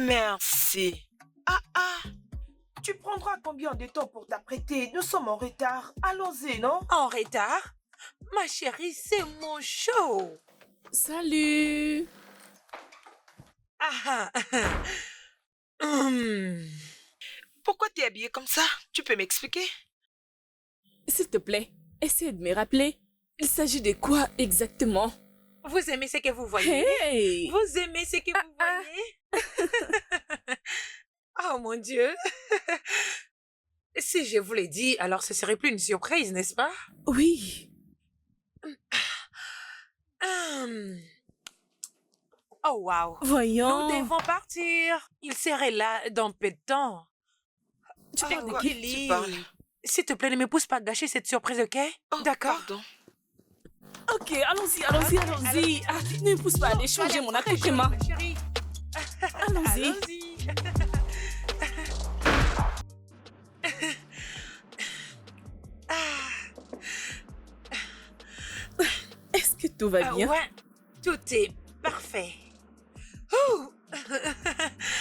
Merci. Tu prendras combien de temps pour t'apprêter? Nous sommes en retard. Allons-y, non? En retard? Ma chérie, c'est mon show. Salut! Ah, ah. Hum. Pourquoi t'es habillée comme ça? Tu peux m'expliquer? S'il te plaît, essaie de me rappeler. Il s'agit de quoi exactement? Vous aimez ce que vous voyez? Hey! Vous aimez ce que vous voyez? Oh mon Dieu! Si je vous l'ai dit, alors ce serait plus une surprise, n'est-ce pas? Oui. Hum. Oh wow! Nous Voyons. devons partir. Il serait là dans peu de temps. Tu Ah, parles de quoi, qui? tu Kelly, parles? s'il te plaît, ne me pousse pas à gâcher cette surprise, ok? Oh, D'accord? pardon. Ok, allons-y. Ah, ne me pousse pas à aller changer mon accoutrement. Ma chérie. Allons-y. Allons-y. Est-ce que tout va bien? Ouais, tout est parfait. Ouh.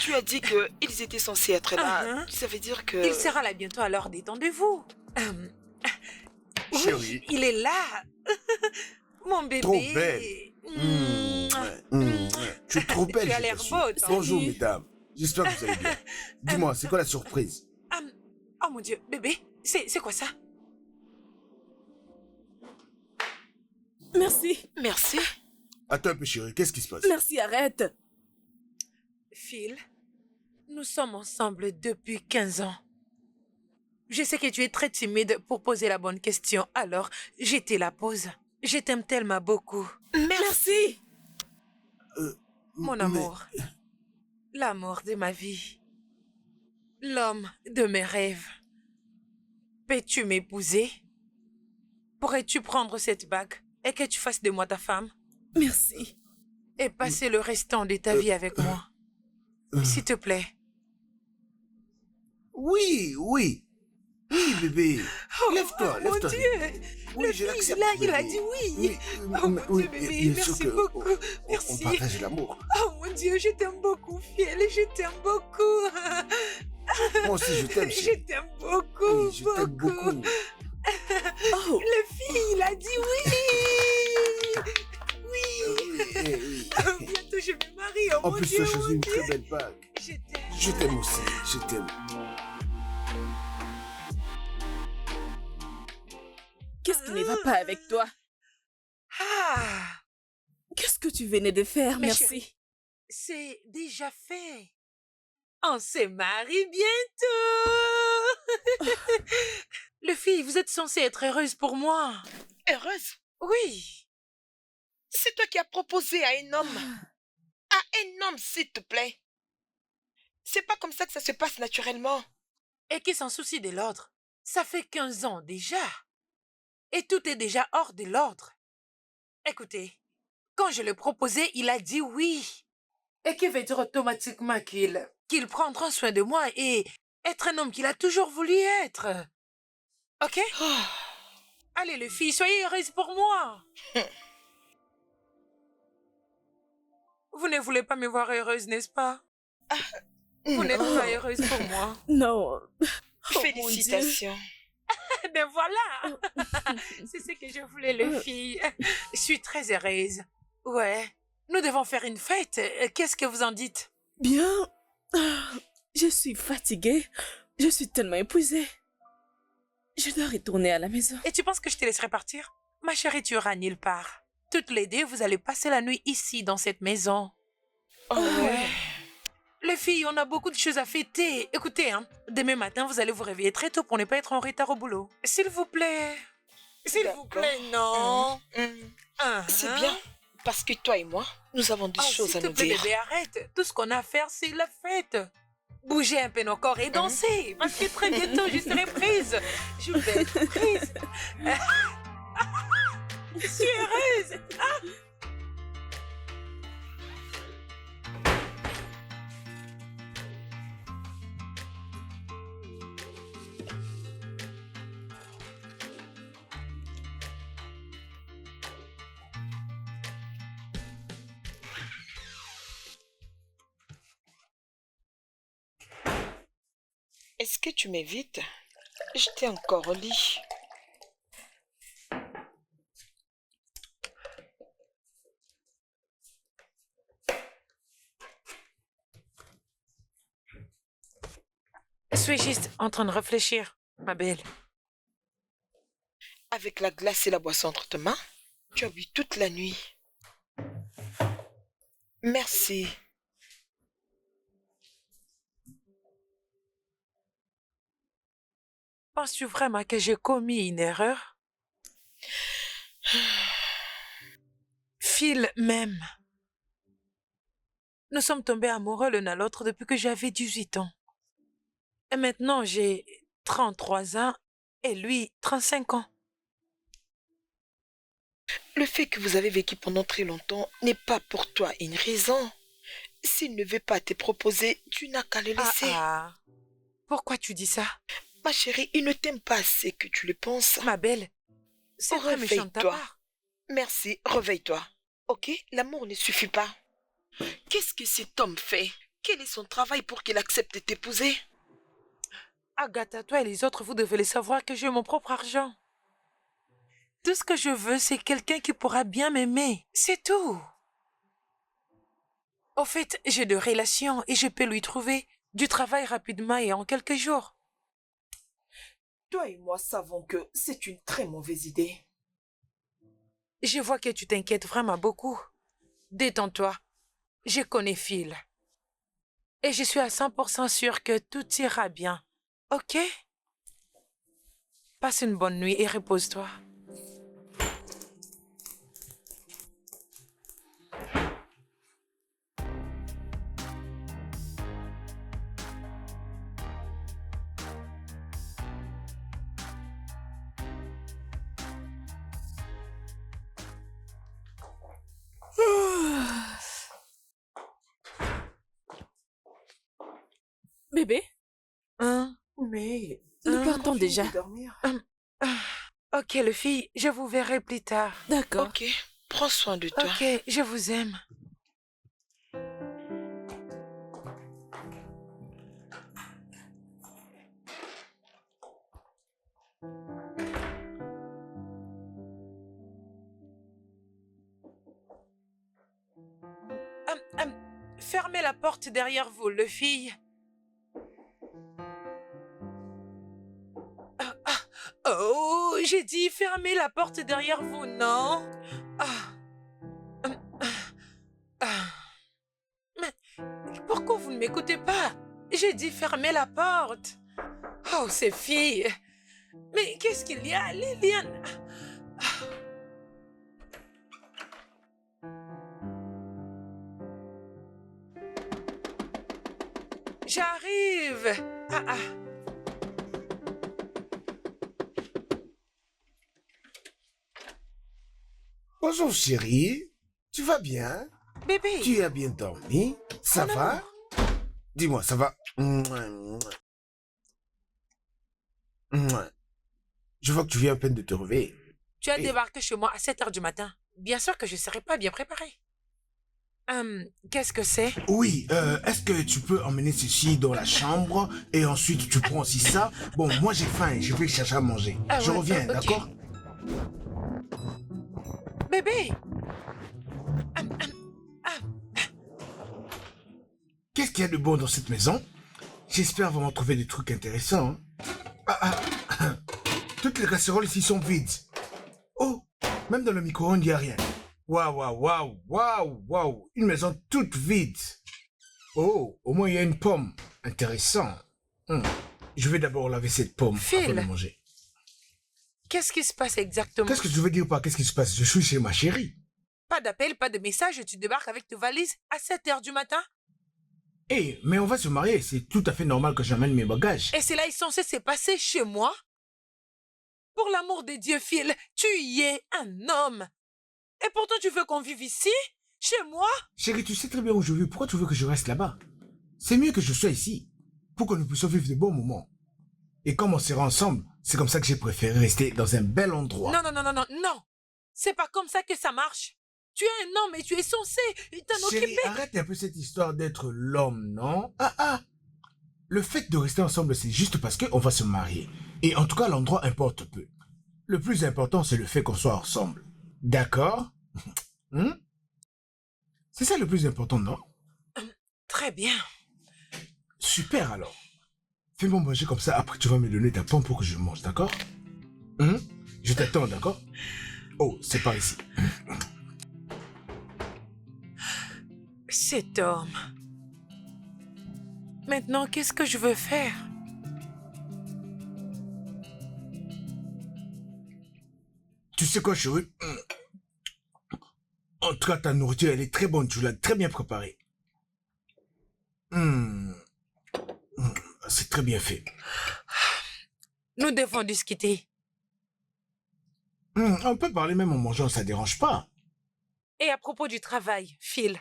Tu as dit qu'ils étaient censés être là. Uh-huh. Ça veut dire que... Il sera là bientôt, alors détendez-vous. Oui, Chérie. il est là. Mon bébé. Trop belle. Tu es trop belle. Tu as j'ai l'air perçu. beau, toi. Bonjour, mesdames. J'espère que vous allez bien. Dis-moi, c'est quoi la surprise? Oh mon Dieu, bébé, c'est quoi ça? Merci. Merci. Attends un peu, chérie. Qu'est-ce qui se passe? Merci, arrête. Phil, nous sommes ensemble depuis 15 ans. Je sais que tu es très timide pour poser la bonne question, alors je te la pose. Je t'aime tellement beaucoup. Merci. Mon Mais- amour, l'amour de ma vie, l'homme de mes rêves. Peux-tu m'épouser? Pourrais-tu prendre cette bague et que tu fasses de moi ta femme Merci. et passer le restant de ta vie avec moi? S'il te plaît. Oui. Oui, bébé. Lève-toi, Mon lève-toi. Dieu! Oui, Le je fils, l'accepte. là, il a bébé. dit oui. Oui, Oh mon Dieu, bien- bébé, bien sûr merci que beaucoup. on Merci. partage l'amour. Oh mon Dieu, je t'aime beaucoup, Fiel, je t'aime beaucoup. Moi aussi, je t'aime, Je chérie. t'aime beaucoup, Oui, je t'aime beaucoup. Oh, Le fille, il a dit oui. Oui. Bientôt, je vais me marier. Oh En mon plus, Dieu, tu as choisi mon une Dieu. très belle bague. Je t'aime. Je t'aime aussi, je t'aime. qu'est-ce qui ne va pas avec toi? Ah, Qu'est-ce que tu venais de faire? Mais Merci. c'est déjà fait. On se marie bientôt. Le fille, vous êtes censée être heureuse pour moi. Heureuse. Oui. C'est toi qui as proposé à un homme. À un homme, s'il te plaît. C'est pas comme ça que ça se passe naturellement. Et qui s'en soucie de l'ordre? Ça fait 15 ans déjà. Et tout est déjà hors de l'ordre. Écoutez, quand je l'ai proposé, il a dit oui. Et qui veut dire automatiquement qu'il prendra soin de moi et être un homme qu'il a toujours voulu être. Ok? Allez les filles, soyez heureuses pour moi. Vous ne voulez pas me voir heureuse, n'est-ce pas? Vous n'êtes pas heureuse pour moi. Non. Oh, mon Dieu. Félicitations. Eh bien voilà. C'est ce que je voulais, les filles. Je suis très heureuse. Ouais. Nous devons faire une fête. Qu'est-ce que vous en dites? Bien. Ah, je suis fatiguée. Je suis tellement épuisée. Je dois retourner à la maison. Et tu penses que je te laisserai partir? Ma chérie, tu iras nulle part. Toutes les deux, vous allez passer la nuit ici, dans cette maison. Oh ouais. Les filles, on a beaucoup de choses à fêter. Écoutez, hein, demain matin, vous allez vous réveiller très tôt pour ne pas être en retard au boulot. S'il vous plaît. S'il vous plaît, non. C'est bien. Parce que toi et moi, nous avons des choses s'il à te nous plaît, dire. bébé, arrête. Tout ce qu'on a à faire, c'est la fête. Bougez un peu nos corps et dansez. Parce que très bientôt, je serai prise. Je vais être prise. Je suis heureuse. Est-ce que tu m'évites? J'étais encore au lit. Je suis juste en train de réfléchir, ma belle. Avec la glace et la boisson entre tes mains, tu as bu toute la nuit. Merci. Penses-tu vraiment que j'ai commis une erreur? Phil m'aime. Nous sommes tombés amoureux l'un à l'autre depuis que j'avais 18 ans. Et maintenant, j'ai 33 ans et lui, 35 ans. Le fait que vous avez vécu pendant très longtemps n'est pas pour toi une raison. S'il ne veut pas te proposer, tu n'as qu'à le laisser. Pourquoi tu dis ça? Ma chérie, il ne t'aime pas assez que tu le penses. Ma belle, c'est très méchant de ta Réveille-toi. part. Merci, réveille-toi. Ok, l'amour ne suffit pas. Qu'est-ce que cet homme fait? Quel est son travail pour qu'il accepte de t'épouser? Agatha, toi et les autres, vous devez le savoir que j'ai mon propre argent. Tout ce que je veux, c'est quelqu'un qui pourra bien m'aimer. C'est tout. Au fait, j'ai de relations et je peux lui trouver du travail rapidement et en quelques jours. Toi et moi savons que c'est une très mauvaise idée. Je vois que tu t'inquiètes vraiment beaucoup. Détends-toi. Je connais Phil. Et je suis à 100% sûre que tout ira bien. Ok? Passe une bonne nuit et repose-toi. Bébé, Hein? Mais nous partons déjà. Ok, les filles, je vous verrai plus tard. D'accord. Ok, prends soin de toi. Ok, je vous aime. Fermez la porte derrière vous, les filles. Oh, j'ai dit fermez la porte derrière vous, non? Mais pourquoi vous ne m'écoutez pas? J'ai dit fermez la porte. Oh, ces filles. Mais qu'est-ce qu'il y a, Liliane? J'arrive. Bonjour chérie, tu vas bien? Bébé. Tu as bien dormi? Ça Mon va? amour. Dis-moi, ça va? Je vois que tu viens à peine de te réveiller. Tu as Et- débarqué chez moi à 7 heures du matin. Bien sûr que je ne serai pas bien préparée. Qu'est-ce que c'est? Oui, est-ce que tu peux emmener ceci dans la chambre et ensuite tu prends aussi ça? Bon, moi j'ai faim, je vais chercher à manger. Ah Je ouais, reviens, ok. d'accord? Bébé. Qu'est-ce qu'il y a de bon dans cette maison? J'espère vraiment trouver des trucs intéressants. Hein. Toutes les casseroles ici sont vides. Oh, même dans le micro-ondes, il n'y a rien. Waouh. Une maison toute vide. Oh, au moins il y a une pomme. Intéressant. Je vais d'abord laver cette pomme Phil. avant de manger. Qu'est-ce qui se passe exactement? Qu'est-ce que tu veux dire par qu'est-ce qui se passe? Je suis chez ma chérie. Pas d'appel, pas de message, tu débarques avec tes valises à 7 heures du matin? Mais on va se marier, c'est tout à fait normal que j'amène mes bagages. Et cela est censé se passer chez moi? Pour l'amour de Dieu, Phil, tu y es un homme. Et pourtant tu veux qu'on vive ici? Chez moi? Chérie, tu sais très bien où je vis, pourquoi tu veux que je reste là-bas? C'est mieux que je sois ici, pour que nous puissions vivre de bons moments. Et comme on sera ensemble, c'est comme ça que j'ai préféré rester dans un bel endroit. Non. C'est pas comme ça que ça marche. Tu es un homme et tu es censé t'en Chérie, occuper. arrête un peu cette histoire d'être l'homme, non? Le fait de rester ensemble, c'est juste parce qu'on va se marier. Et en tout cas, l'endroit importe peu. Le plus important, c'est le fait qu'on soit ensemble. D'accord? Hmm? C'est ça le plus important, non? Très bien. Super alors. Fais-moi manger comme ça, après tu vas me donner ta pomme pour que je mange, d'accord? Hmm? Je t'attends, d'accord? Oh, c'est par ici. Cet homme. Maintenant, qu'est-ce que je veux faire? Tu sais quoi, chérie? En tout cas, ta nourriture, elle est très bonne, tu l'as très bien préparée. Hmm. Hmm. C'est très bien fait. Nous devons discuter. On peut parler même en mangeant, ça dérange pas. Et à propos du travail, Phil,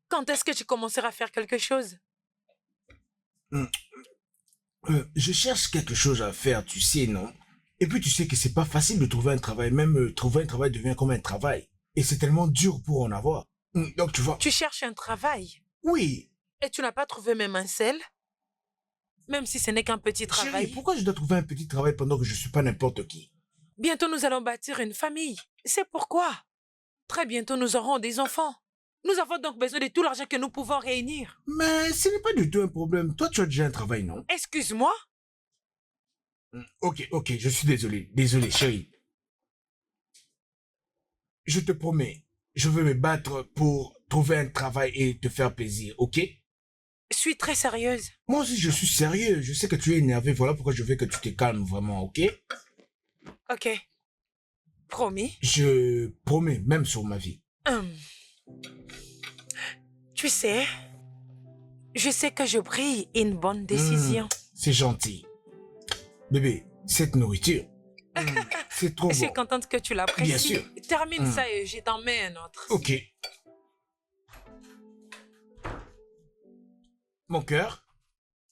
quand est-ce que tu commenceras à faire quelque chose? Je cherche quelque chose à faire, tu sais, non? Et puis tu sais que c'est pas facile de trouver un travail, même trouver un travail devient comme un travail. Et c'est tellement dur pour en avoir. Donc tu vois, Tu cherches un travail oui, et tu n'as pas trouvé même un seul? Même si ce n'est qu'un petit chérie, travail. pourquoi je dois trouver un petit travail pendant que je suis pas n'importe qui? Bientôt nous allons bâtir une famille. C'est pourquoi. Très bientôt nous aurons des enfants. Nous avons donc besoin de tout l'argent que nous pouvons réunir. Mais ce n'est pas du tout un problème. Toi, tu as déjà un travail, non? Excuse-moi? Ok, ok, je suis désolé. Désolé, chérie. Je te promets, je veux me battre pour trouver un travail et te faire plaisir, ok? Je suis très sérieuse. Moi aussi, je suis sérieux. Je sais que tu es énervé. Voilà pourquoi je veux que tu te calmes vraiment, ok? Ok. Promis. Je promets, même sur ma vie. Hum. Tu sais, je sais que je pris une bonne décision. C'est gentil. Bébé, cette nourriture, c'est trop Je suis bon. contente que tu l'apprécies. Bien sûr. Termine ça et je t'en mets un autre. Ok. Mon cœur,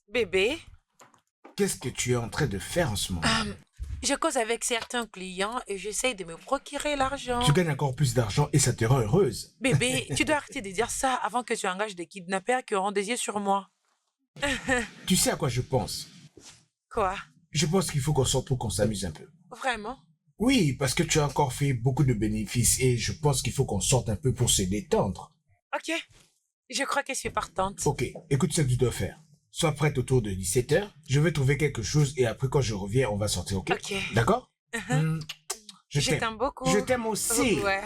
Bébé, qu'est-ce que tu es en train de faire en ce moment? je cause avec certains clients et j'essaye de me procurer l'argent. Tu gagnes encore plus d'argent et ça te rend heureuse. Bébé, tu dois arrêter de dire ça avant que tu engages des kidnappeurs qui auront des yeux sur moi. Tu sais à quoi je pense? Quoi? Je pense qu'il faut qu'on sorte pour qu'on s'amuse un peu. Vraiment? Oui, parce que tu as encore fait beaucoup de bénéfices et je pense qu'il faut qu'on sorte un peu pour se détendre. Ok. Je crois que je suis partante. Ok, écoute ce que tu dois faire. Sois prête autour de 17h. Je vais trouver quelque chose et après quand je reviens, on va sortir, ok? Ok. D'accord? Je Je t'aime. t'aime beaucoup. Je t'aime aussi. Ouais.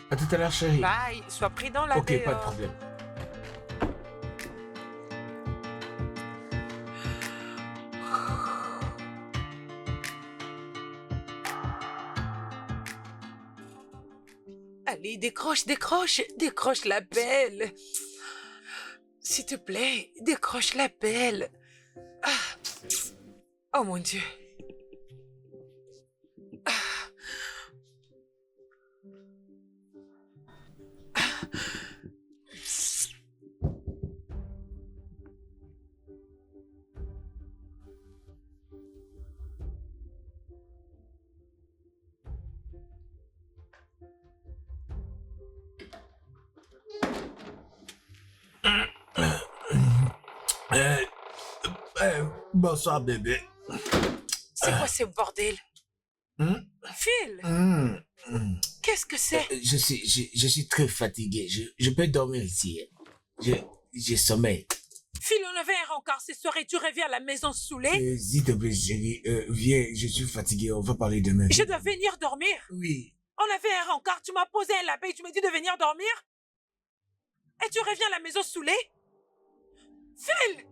À tout à l'heure, chérie. Bye. Sois prudent là. Ok, pas de problème. Allez, décroche, décroche, décroche l'appel. S'il te plaît, décroche l'appel. Ah. Oh mon Dieu. Bonsoir, bébé. C'est quoi ce bordel? Hum, Phil, hum, hum. qu'est-ce que c'est? Je suis très fatigué. Je peux dormir ici. J'ai sommeil. Phil, on avait un rencard ce soir et tu reviens à la maison saoulé. S'il te plaît, chérie, viens, je suis fatigué. On va parler demain. Je dois venir dormir. Oui. On avait un rencard, tu m'as posé un lapin et tu me dis de venir dormir. Et tu reviens à la maison saoulé. Phil!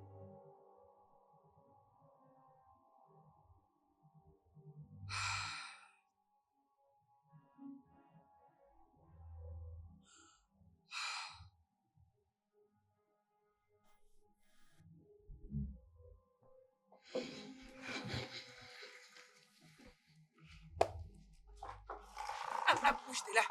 Bouge de là.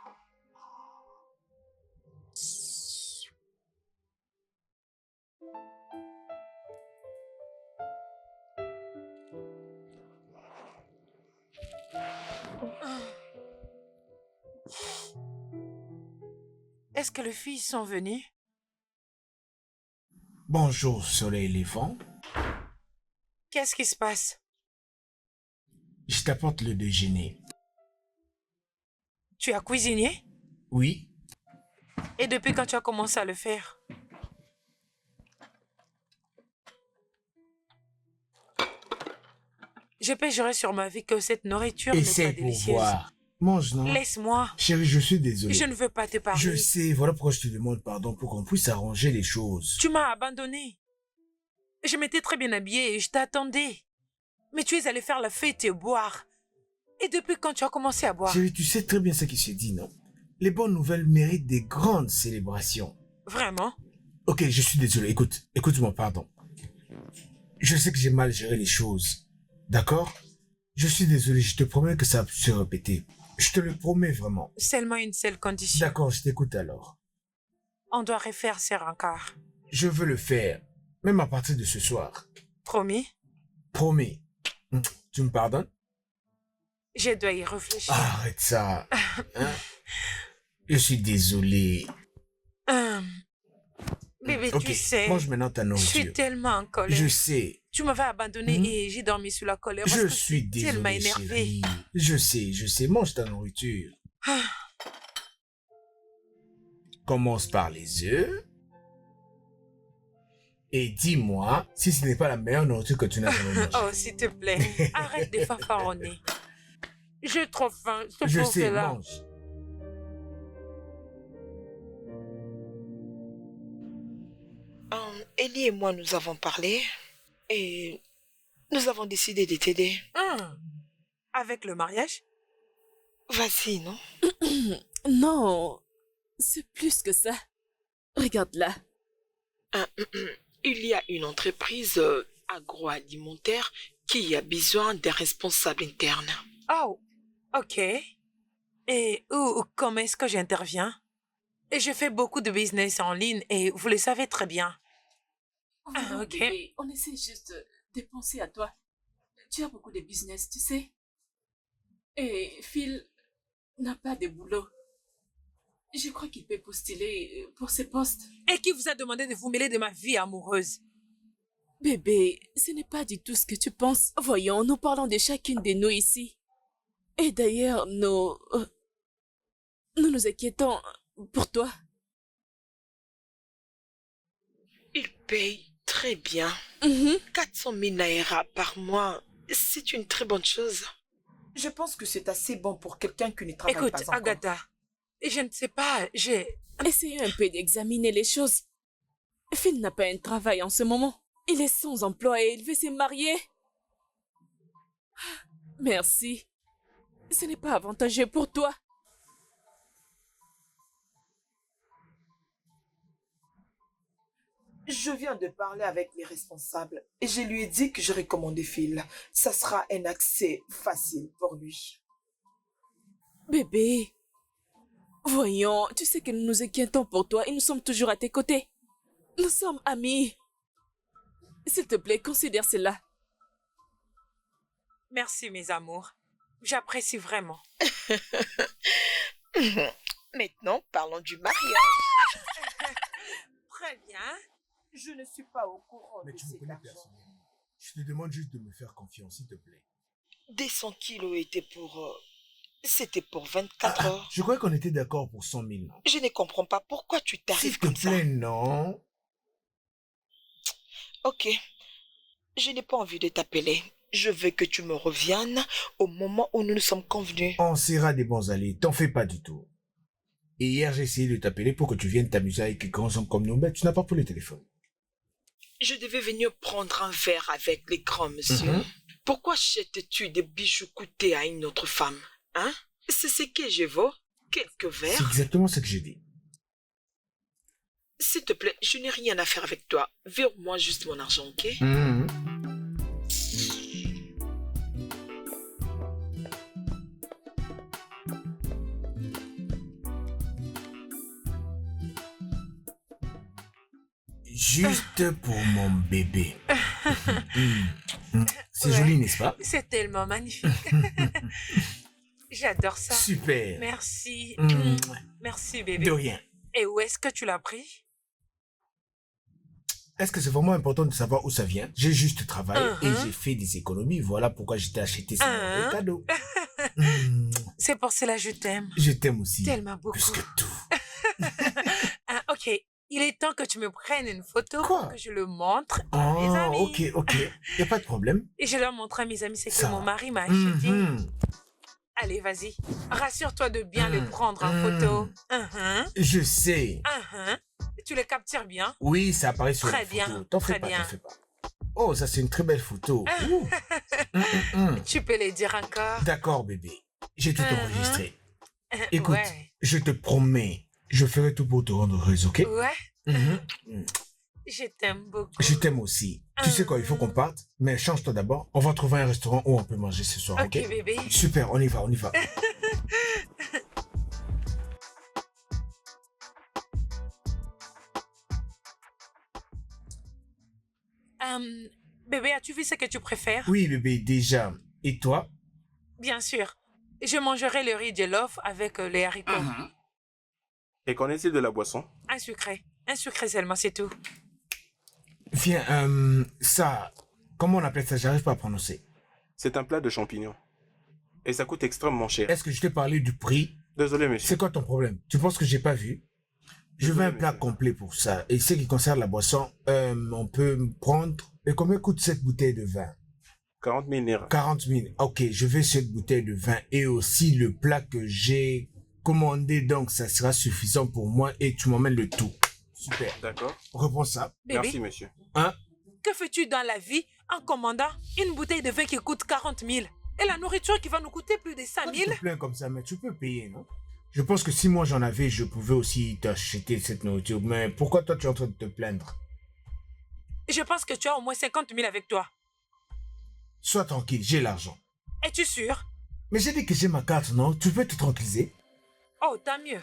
Est-ce que les filles sont venues? Bonjour, soleil levant. Qu'est-ce qui se passe? Je t'apporte le déjeuner. Tu as cuisiné? Oui, Et depuis quand tu as commencé à le faire? Je peux jurer sur ma vie que cette nourriture n'est pas essaie pour délicieuse. voir. Mange, non? Laisse-moi. Chérie, je suis désolé. Je ne veux pas te Je parler. sais, voilà pourquoi je te demande pardon pour qu'on puisse arranger les choses. Tu m'as abandonné. Je m'étais très bien habillée et je t'attendais. Mais tu es allé faire la fête et boire. Et depuis quand tu as commencé à boire? Chérie, tu sais très bien ce qui se dit, non? Les bonnes nouvelles méritent des grandes célébrations. Vraiment? Ok, je suis désolé. Écoute-moi, pardon. Je sais que j'ai mal géré les choses. D'accord? Je suis désolé, je te promets que ça va se répéter. Je te le promets vraiment. Seulement une seule condition. D'accord, je t'écoute alors. On doit refaire ces rencarts. Je veux le faire, même à partir de ce soir. Promis? Promis. Tu me pardonnes? Je dois y réfléchir. Arrête ça. Hein? Je suis désolé. Bébé, Ok, tu sais, mange maintenant ta je suis nourriture. tellement en colère. Je sais. Tu m'avais abandonné et j'ai dormi sous la colère. parce Je que suis c'est tellement désolé, énervé. chérie. Je sais. Mange ta nourriture. Ah, Commence par les œufs. Et dis-moi si ce n'est pas la meilleure nourriture que tu n'as jamais mangée. oh, s'il te plaît, arrête de fanfaronner. J'ai trop faim. Je pauvre sais, là. mange. Ellie et moi, nous avons parlé et nous avons décidé de t'aider. Avec le mariage? Vas-y, non? Non, c'est plus que ça. Regarde là. Il y a une entreprise agroalimentaire qui a besoin d'un responsable interne. Oh, ok. Et comment est-ce que j'interviens? Et je fais beaucoup de business en ligne et vous le savez très bien. Voilà, ok. bébé, on essaie juste de penser à toi. Tu as beaucoup de business, tu sais. Et Phil n'a pas de boulot. Je crois qu'il peut postuler pour ce poste. Et qui vous a demandé de vous mêler de ma vie amoureuse? Bébé, ce n'est pas du tout ce que tu penses. Voyons, nous parlons de chacune de nous ici. Et d'ailleurs, nous nous inquiétons pour toi. Il paye très bien. Mhm. 400 000 naira par mois, c'est une très bonne chose. Je pense que c'est assez bon pour quelqu'un qui ne travaille Écoute, pas encore. Agatha, je ne sais pas, Essayons un peu d'examiner les choses. Phil n'a pas un travail en ce moment. Il est sans emploi et il veut se marier. Merci. Ce n'est pas avantageux pour toi. Je viens de parler avec les responsables et je lui ai dit que je recommandais Phil. Ça sera un accès facile pour lui. Bébé, voyons, tu sais que nous nous inquiétons pour toi et nous sommes toujours à tes côtés. Nous sommes amis. S'il te plaît, considère cela. Merci mes amours. J'apprécie vraiment. Maintenant, parlons du mariage. Très bien. Je ne suis pas au courant Mais de tu me cet connais argent. personnellement. Je te demande juste de me faire confiance, s'il te plaît. Des 100 kilos étaient pour... C'était pour 24 heures. Je crois qu'on était d'accord pour 100 000. Je ne comprends pas pourquoi tu S'il t'arrives te comme ça. plaît, non. Ok, je n'ai pas envie de t'appeler. Je veux que tu me reviennes au moment où nous nous sommes convenus. On sera des bons alliés, t'en fais pas du tout. Et hier, j'ai essayé de t'appeler pour que tu viennes t'amuser avec les grands hommes comme nous, mais tu n'as pas pris le téléphone. Je devais venir prendre un verre avec les grands monsieur. Mhm. Pourquoi achètes-tu des bijoux coûtés à une autre femme? Hein? C'est ce que je vaux? Quelques C'est verres? exactement ce que j'ai dit. S'il te plaît, je n'ai rien à faire avec toi. Vire-moi juste mon argent, ok? Mhm. Juste pour mon bébé. C'est Ouais. joli, n'est-ce pas? C'est tellement magnifique. J'adore ça. Super. Merci. Mm. Merci De bébé. rien. Et où est-ce que tu l'as pris? Est-ce que c'est vraiment important de savoir où ça vient? J'ai juste travaillé et Mhm. j'ai fait des économies. Voilà pourquoi j'ai acheté ce merveilleux Hein? cadeau. Hmm, C'est pour cela que je t'aime. je t'aime aussi. Tellement Plus beaucoup. que tout. Ah, ok, il est temps que tu me prennes une photo pour Quoi? que je le montre à mes Oh, amis. ok. Y a pas de problème. Et je leur montre à mes amis ce que Ça mon va. mari m'a acheté. Mhm. Allez, vas-y. Rassure-toi de bien le Mm, prendre en mm. photo. Mhm, Je sais. mhm. Tu le captures bien? Oui, ça apparaît sur Très la bien, photo. T'en fais très pas, bien. t'en fais pas. Oh, ça c'est une très belle photo. Ouh. Mm. Tu peux les dire encore? D'accord, bébé. J'ai tout Mhm. enregistré. Écoute, Ouais. je te promets, je ferai tout pour te rendre heureuse, ok? Ouais. Mhm. Mm. Je t'aime beaucoup. Je t'aime aussi. Tu sais quoi, il faut qu'on parte, mais change-toi d'abord. On va trouver un restaurant où on peut manger ce soir, ok? Ok, bébé. Super, on y va, on y va. Euh, bébé, as-tu vu ce que tu préfères? Oui, bébé, déjà. Et toi? Bien sûr. Je mangerai le riz jollof avec les haricots. Et qu'en est-il de la boisson? Un sucré. Un sucré seulement, c'est tout. Viens, ça... Comment on appelle ça? J'arrive pas à prononcer. C'est un plat de champignons. Et ça coûte extrêmement cher. Est-ce que je t'ai parlé du prix? Désolé, monsieur. C'est quoi ton problème? Tu penses que j'ai pas vu? Je veux un plat monsieur. complet pour ça. Et ce qui concerne la boisson, on peut prendre... Et combien coûte cette bouteille de vin? 40 000 lira. 40 000. Ok, je veux cette bouteille de vin et aussi le plat que j'ai commandé. Donc, ça sera suffisant pour moi et tu m'emmènes le tout. Super. D'accord. Reprends ça. Bébé, Merci, monsieur. Hein? que fais-tu dans la vie en commandant une bouteille de vin qui coûte 40 000 et la nourriture qui va nous coûter plus de 5 Pourquoi 000? tu te plains comme ça, mais tu peux payer, non? Je pense que si moi j'en avais, je pouvais aussi t'acheter cette nourriture. Mais pourquoi toi tu es en train de te plaindre? Je pense que tu as au moins 50 000 avec toi. Sois tranquille, j'ai l'argent. Es-tu sûr? Mais j'ai dit que j'ai ma carte, non? Tu peux te tranquilliser? Oh, tant mieux.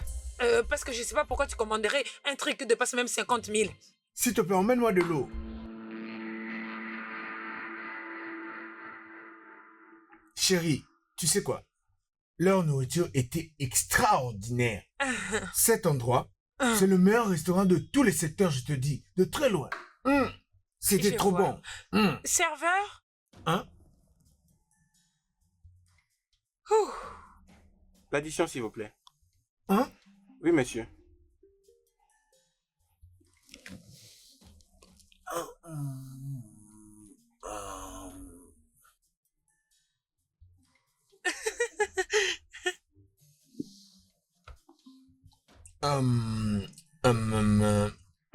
Parce que je sais pas pourquoi tu commanderais un truc qui dépasse même 50 000. S'il te plaît, emmène-moi de l'eau. Chérie, tu sais quoi? Leur nourriture était extraordinaire. Cet endroit, c'est le meilleur restaurant de tous les secteurs, je te dis. De très loin. C'était Je trop vois. bon. Serveur? Hein? Ouh. L'addition, s'il vous plaît. Hein? Oui, monsieur.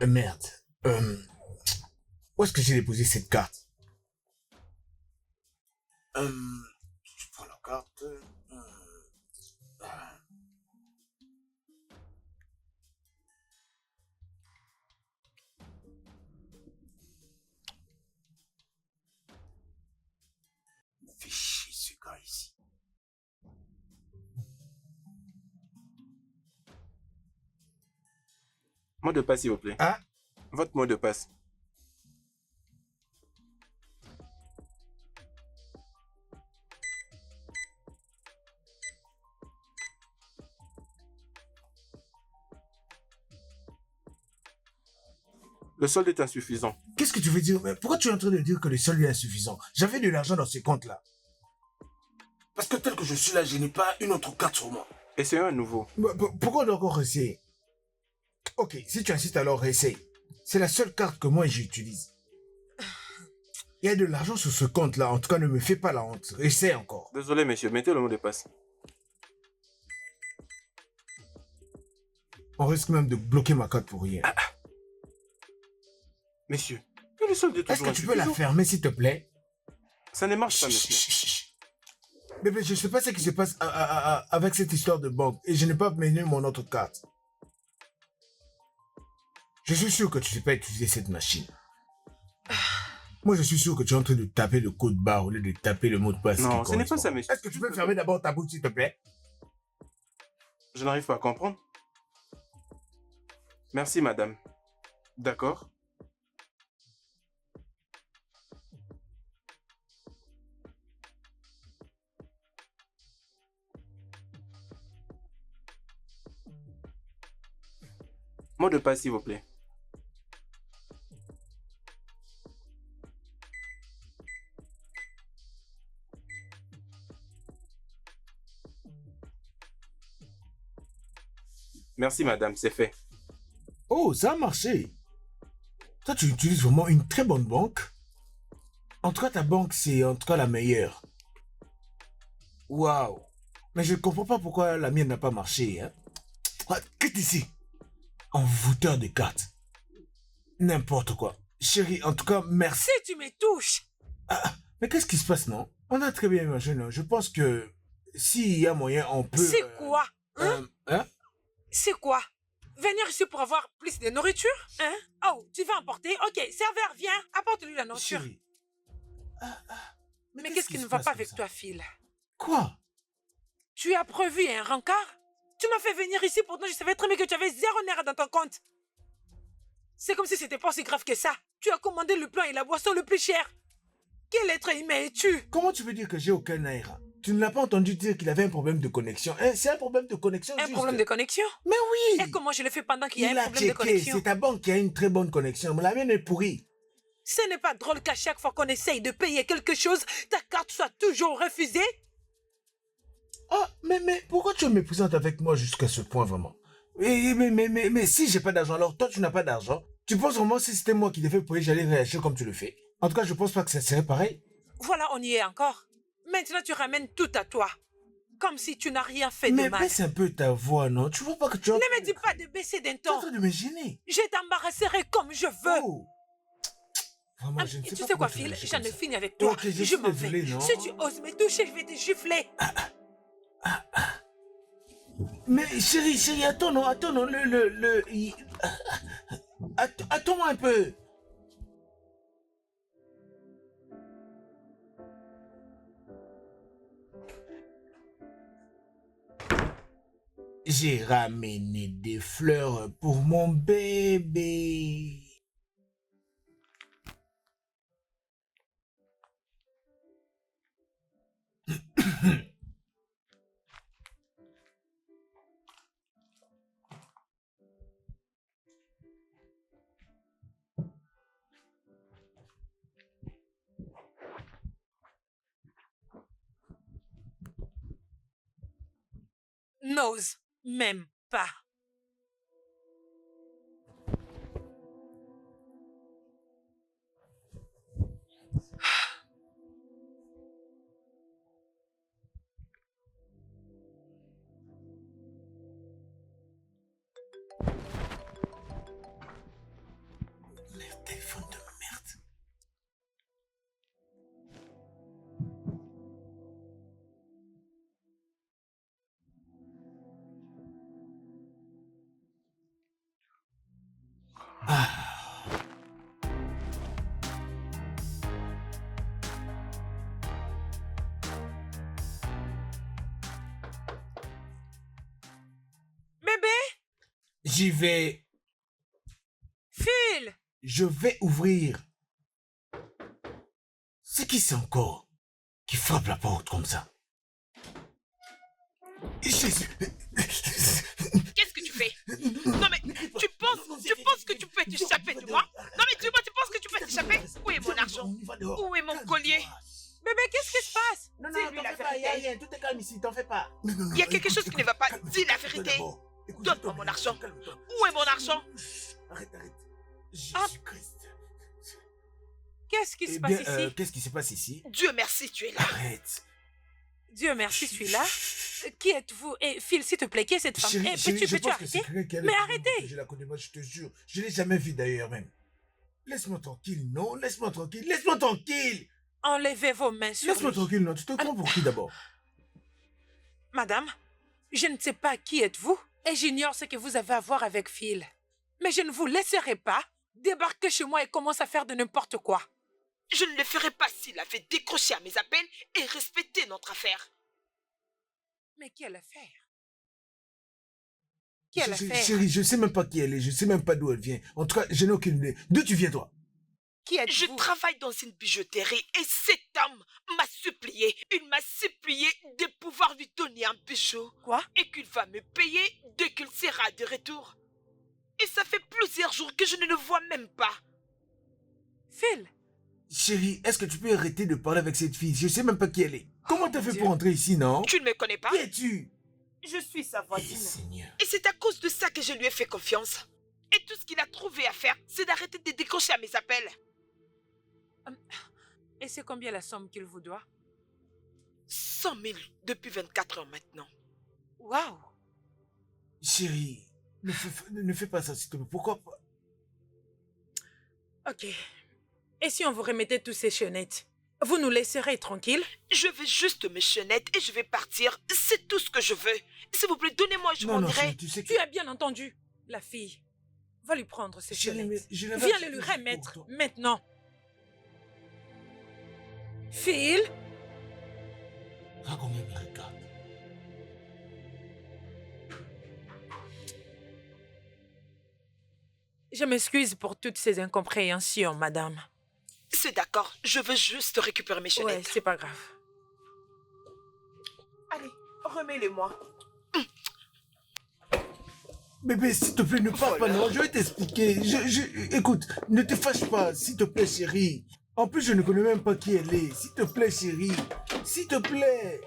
Merde. Où est-ce que j'ai déposé cette carte? Je prends la carte. Fais chier ce gars ici. Mot de passe, s'il vous plaît. Ah? Votre mot de passe. Le solde est insuffisant. Qu'est-ce que tu veux dire? Mais pourquoi tu es en train de dire que le solde est insuffisant? J'avais de l'argent dans ce compte-là. Parce que tel que je suis là, je n'ai pas une autre carte sur moi. Essayons un nouveau. Pourquoi on doit encore essayer? Ok, si tu insistes, alors essaye. C'est la seule carte que moi j'utilise. Il y a de l'argent sur ce compte-là. En tout cas, ne me fais pas la honte. Essaye encore. Désolé, monsieur. Mettez le mot de passe. On risque même de bloquer ma carte pour rien. Messieurs, mais le solde est Est-ce toujours que tu peux la insuffisant. fermer, s'il te plaît? Ça ne marche pas, Chut, monsieur. chut, chut, chut. Bébé, je ne sais pas ce qui se passe avec cette histoire de banque et je n'ai pas mené mon autre carte. Je suis sûr que tu ne sais pas utiliser cette machine. Moi, je suis sûr que tu es en train de taper le code barre au lieu de taper le mot de passe. Non, qui ce n'est pas correspond. ça, monsieur. Est-ce que tu peux fermer d'abord ta bouche, s'il te plaît? Je n'arrive pas à comprendre. Merci, madame. D'accord. Mot de passe, s'il vous plaît. Merci, madame, c'est fait. Oh, ça a marché. Toi, tu utilises vraiment une très bonne banque. En tout cas, ta banque, c'est en tout cas la meilleure. Waouh. Mais je ne comprends pas pourquoi la mienne n'a pas marché. Hein? Qu'est-ce ici? Envoûteur de cartes. N'importe quoi. Chérie, en tout cas, merci. Si tu me touches, Mais qu'est-ce qui se passe, non? On a très bien imaginé. Non? Je pense que s'il y a moyen, on peut... c'est quoi? Hein? Hein? C'est quoi? Venir ici pour avoir plus de nourriture? Hein? Oh, tu vas emporter? Ok, serveur, viens, apporte-lui la nourriture. Chérie. Mais qu'est-ce qui ne va pas avec toi, Phil? Quoi? Tu as prévu un rencard? Tu m'as fait venir ici, pourtant je savais très bien que tu avais 0 naira dans ton compte. C'est comme si c'était pas si grave que ça. Tu as commandé le pain et la boisson le plus cher. Quel être humain es-tu? Comment tu veux dire que j'ai aucun naira? Tu ne l'as pas entendu dire qu'il avait un problème de connexion. Hein? C'est un problème de connexion Un juste. problème de connexion? Mais oui! Et comment je le fais pendant qu'il y a Il un a problème de checké. connexion? C'est ta banque qui a une très bonne connexion. Mais la mienne est pourrie. Ce n'est pas drôle qu'à chaque fois qu'on essaye de payer quelque chose, ta carte soit toujours refusée? Ah, mais pourquoi tu me présentes avec moi jusqu'à ce point, vraiment? Mais si j'ai pas d'argent, alors toi, tu n'as pas d'argent. Tu penses vraiment si c'était moi qui devais payer, j'allais réagir comme tu le fais? En tout cas, je pense pas que ça serait pareil. Voilà, on y est encore. Maintenant, tu ramènes tout à toi. Comme si tu n'as rien fait de Mais mal. baisse un peu ta voix, non? Tu vois pas que tu as... Ne me dis pas de baisser d'un Tu es en ton. train de me gêner. Je t'embarrasserai comme je veux. Oh. Vraiment, je ne sais Tu pas sais quoi, pourquoi tu Phil? réagis J'en comme ai ça. fini avec toi. Ok, je je suis m'en vais. désolé, non? Si tu oses me toucher, je vais te gifler. Mais chérie, attends, non, Attends-moi un peu. J'ai ramené des fleurs pour mon bébé. N'ose même pas. Le téléphone de merde. Bébé, J'y vais. Phil, Je vais ouvrir. C'est qui c'est encore qui frappe la porte comme ça? Jésus. Qu'est-ce que tu fais? Non mais, tu penses que tu peux t'échapper de moi? Non mais dis-moi, tu penses que tu peux t'échapper? Où est mon argent? Où est mon collier? bébé, qu'est-ce qui se passe? Non, Dis-lui t'en la fais pas, y a vérité. rien, tout est calme ici, t'en fais pas. Il y a quelque chose qui ne va pas. Dis la vérité. Donne-moi mon argent. Où est mon argent? Arrête. Ah. Jésus-Christ. Qu'est-ce qui se Eh passe bien, ici? qu'est-ce qui se passe ici? Dieu merci, tu es là. Arrête. Dieu merci, je suis là. Qui êtes-vous? Et Phil, s'il te plaît, qui est cette femme? Chérie, Peux-tu je pense que arrêter? c'est quelqu'un qui a Mais les arrêtez. prénoms, je la connais, moi, je te jure. Je l'ai jamais vue d'ailleurs même. Laisse-moi tranquille, non? Laisse-moi tranquille. Enlevez vos mains sur Laisse-moi lui. tranquille, non? Tu te prends pour qui d'abord? Madame, je ne sais pas qui êtes-vous et j'ignore ce que vous avez à voir avec Phil. Mais je ne vous laisserai pas débarquer chez moi et commencer à faire de n'importe quoi. Je ne le ferai pas s'il avait décroché à mes appels et respecté notre affaire. Mais quelle affaire? Quelle affaire? Chérie, je sais même pas qui elle est, je sais même pas d'où elle vient. En tout cas, je n'ai aucune idée. D'où tu viens, toi? Qui Je êtes-vous? travaille dans une bijouterie et cet homme m'a supplié, il m'a supplié de pouvoir lui donner un bijou. Quoi? Et qu'il va me payer dès qu'il sera de retour. Et ça fait plusieurs jours que je ne le vois même pas. Phil? Chérie, est-ce que tu peux arrêter de parler avec cette fille? Je sais même pas qui elle est. Comment t'as mon fait Dieu. pour entrer ici, non? Tu ne me connais pas? Qui es-tu? Je suis sa Eh, voisine. Seigneur. Et c'est à cause de ça que je lui ai fait confiance. Et tout ce qu'il a trouvé à faire, c'est d'arrêter de décrocher à mes appels. Et c'est combien la somme qu'il vous doit? 100 000 depuis 24 heures maintenant. Waouh! Chérie, ne fais pas ça, s'il te plaît. Pourquoi pas? Ok. Et si on vous remettait tous ces chaînettes, vous nous laisserez tranquilles? Je veux juste mes chaînettes et je vais partir. C'est tout ce que je veux. S'il vous plaît, donnez-moi, je m'en Non, irai. chérie, tu sais que... Tu as bien entendu. La fille va lui prendre ses Chérie, mais chaînettes. je l'avais Viens acheté le lui juste remettre pour toi. maintenant. Phil, Regarde comment elle me regarde. je m'excuse pour toutes ces incompréhensions, madame. C'est d'accord, je veux juste récupérer mes Ouais, chaînettes. c'est pas grave. Allez, remets-les-moi. Bébé, s'il te plaît, ne parle pas, non, je vais t'expliquer. Écoute, ne te fâche pas, s'il te plaît, chérie. En plus, je ne connais même pas qui elle est. S'il te plaît, chérie. S'il te plaît.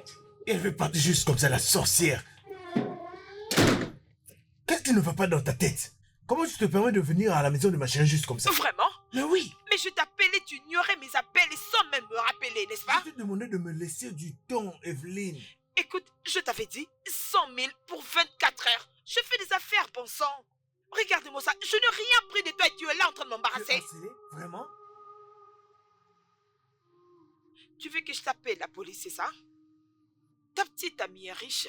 Elle veut partir juste comme ça, la sorcière. Qu'est-ce qui ne va pas dans ta tête? Comment tu te permets de venir à la maison de ma chérie juste comme ça? Vraiment? Mais oui. Mais je t'appelais, tu ignorais mes appels et sans même me rappeler, n'est-ce pas? Je te demandais de me laisser du temps, Evelyne. Écoute, je t'avais dit 100 000 pour 24 heures. Je fais des affaires, bon sang. Regarde-moi ça, je n'ai rien pris de toi et tu es là en train de m'embarrasser. Vraiment? Tu veux que je t'appelle la police, c'est ça? Ta petite amie est riche.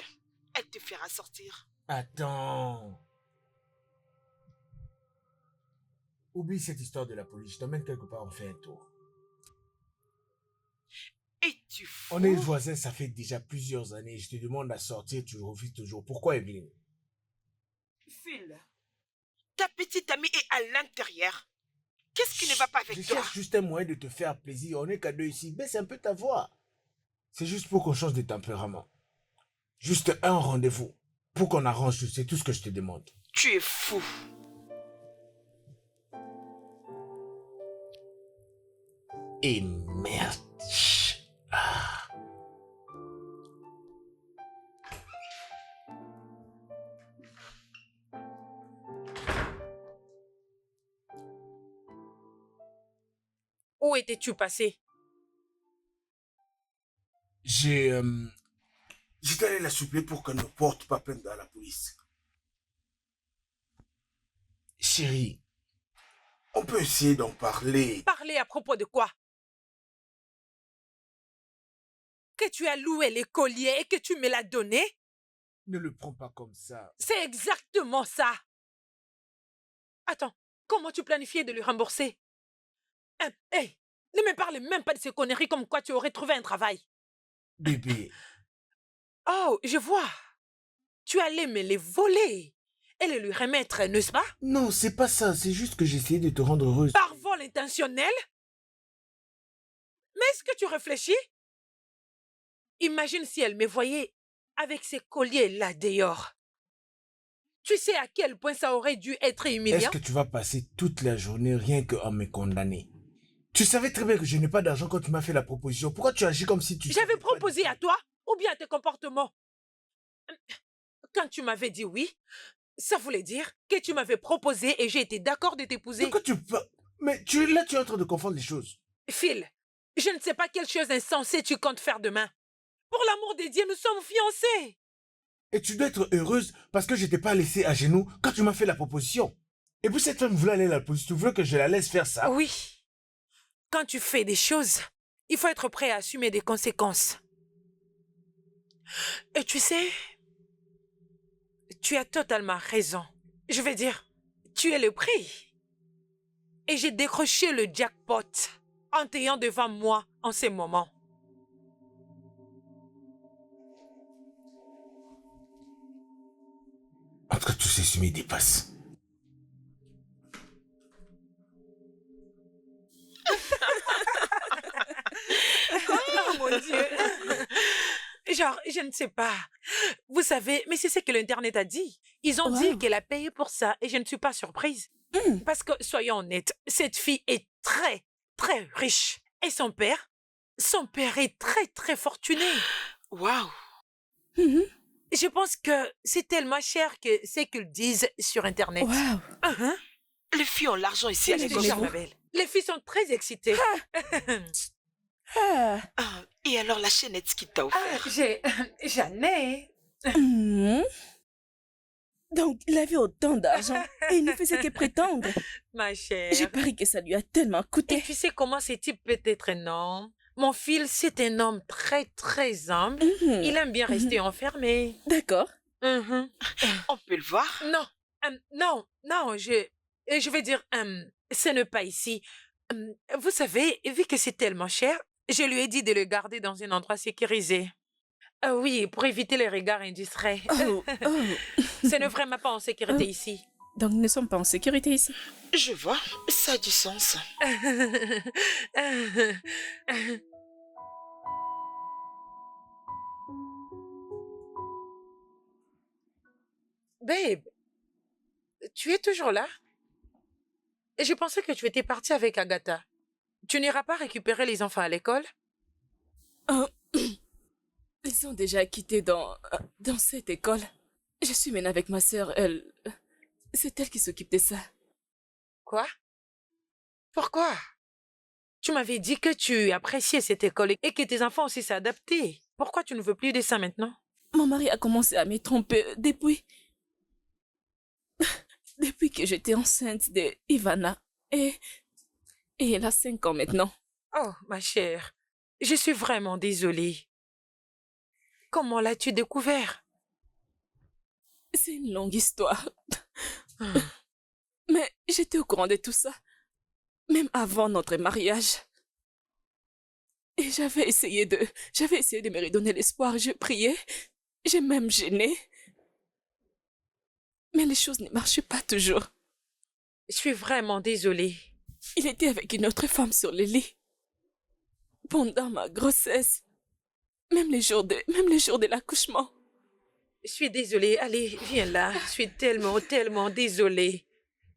Elle te fera sortir. Attends. Oublie cette histoire de la police. Je t'emmène quelque part, on fait un tour. Et tu fous. On est voisins, ça fait déjà plusieurs années. Je te demande à sortir, tu refuses toujours. Pourquoi, Evelyne? Phil, Ta petite amie est à l'intérieur. Qu'est-ce qui ne va pas avec Je toi? cherche juste un moyen de te faire plaisir. On est qu'à deux ici. Baisse un peu ta voix. C'est juste pour qu'on change de tempérament. Juste un rendez-vous. Pour qu'on arrange tout. C'est tout ce que je te demande. Tu es fou. Et merde. Ah. Où étais-tu passé? J'étais allé la suppléer pour qu'elle ne porte pas plainte à la police. Chérie, on peut essayer d'en parler. Parler à propos de quoi? Que tu as loué les colliers et que tu me l'as donné? Ne le prends pas comme ça. C'est exactement ça. Attends, comment tu planifiais de lui rembourser? Hey, ne me parle même pas de ces conneries comme quoi tu aurais trouvé un travail. Bébé, Oh, je vois. Tu allais me les voler et les lui remettre, n'est-ce pas? non, c'est pas ça. C'est juste que j'essayais de te rendre heureuse. Par vol intentionnel? Mais est-ce que tu réfléchis? Imagine si elle me voyait avec ces colliers-là dehors. Tu sais à quel point ça aurait dû être Est-ce humiliant? que tu vas passer toute la journée rien qu'à me condamner? Tu savais très bien que je n'ai pas d'argent quand tu m'as fait la proposition. Pourquoi tu agis comme si tu... J'avais savais pas proposé du à tout? toi ou bien à tes comportements? Quand tu m'avais dit oui, ça voulait dire que tu m'avais proposé et j'ai été d'accord de De t'épouser. quoi tu parles? Mais tu es en train de confondre les choses. Phil, je ne sais pas quelle chose insensée tu comptes faire demain. Pour l'amour de Dieu, nous sommes fiancés. Et tu dois être heureuse parce que je t'ai pas laissé à genoux quand tu m'as fait la proposition. Et puis cette femme voulait aller à la police. Tu veux que je la laisse faire ça? Oui. Quand tu fais des choses, il faut être prêt à assumer des conséquences. Et tu sais, tu as totalement raison. Je veux dire, tu es le prix. Et j'ai décroché le jackpot en t'ayant devant moi en ces moments. En tout cas, tous ces soumis dépassent. Oh mon Dieu. Genre, je ne sais pas. Vous savez, mais c'est ce que l'Internet a dit. Ils ont dit qu'elle a payé pour ça et je ne suis pas surprise. Parce que, soyons honnêtes, cette fille est très, très riche. Et son père est très, très fortuné. Waouh. Je pense que c'est tellement cher que c'est qu'ils disent sur Internet. Waouh. Uh-huh. Les filles ont l'argent ici à Quel est C'est l'école. cher, niveau? ma belle. Les filles sont très excitées. Ah. Ah, et alors la chaînette qui t'a offert? J'en ai. Hmm. Donc, il avait autant d'argent et il ne faisait que prétendre. Ma chère. J'ai parié que ça lui a tellement Et coûté. tu sais comment ce type peut être un homme? Mon fils, c'est un homme très, très humble. Mhm. Il aime bien rester enfermé. D'accord. Mhm. On peut le voir? Non, non, je vais dire, ce n'est pas ici. Vous savez, vu que c'est tellement cher, je lui ai dit de le garder dans un endroit sécurisé. Oui, pour éviter les regards indiscrets. Oh, oh. Ce n'est vraiment pas en sécurité ici. Donc, nous ne sommes pas en sécurité ici. Je vois, ça a du sens. Babe, tu es toujours là? Et je pensais que tu étais partie avec Agatha. Tu n'iras pas récupérer les enfants à l'école? Oh. Ils sont déjà quittés dans cette école. Je suis maintenant avec ma sœur. C'est elle qui s'occupe de ça. Quoi? Pourquoi? Tu m'avais dit que tu appréciais cette école et que tes enfants aussi s'adaptaient. Pourquoi tu ne veux plus de ça maintenant? Mon mari a commencé à me tromper depuis que j'étais enceinte de Ivana. Et elle a 5 ans maintenant. Oh, ma chère, je suis vraiment désolée. Comment l'as-tu découvert? C'est une longue histoire. Ah. Mais j'étais au courant de tout ça. Même avant notre mariage. Et j'avais essayé de me redonner l'espoir. Je priais. J'ai même gêné. Mais les choses ne marchaient pas toujours. Je suis vraiment désolée. Il était avec une autre femme sur le lit. Pendant ma grossesse. Même les jours de l'accouchement. Je suis désolée. Allez, viens là. Je suis tellement, tellement désolée.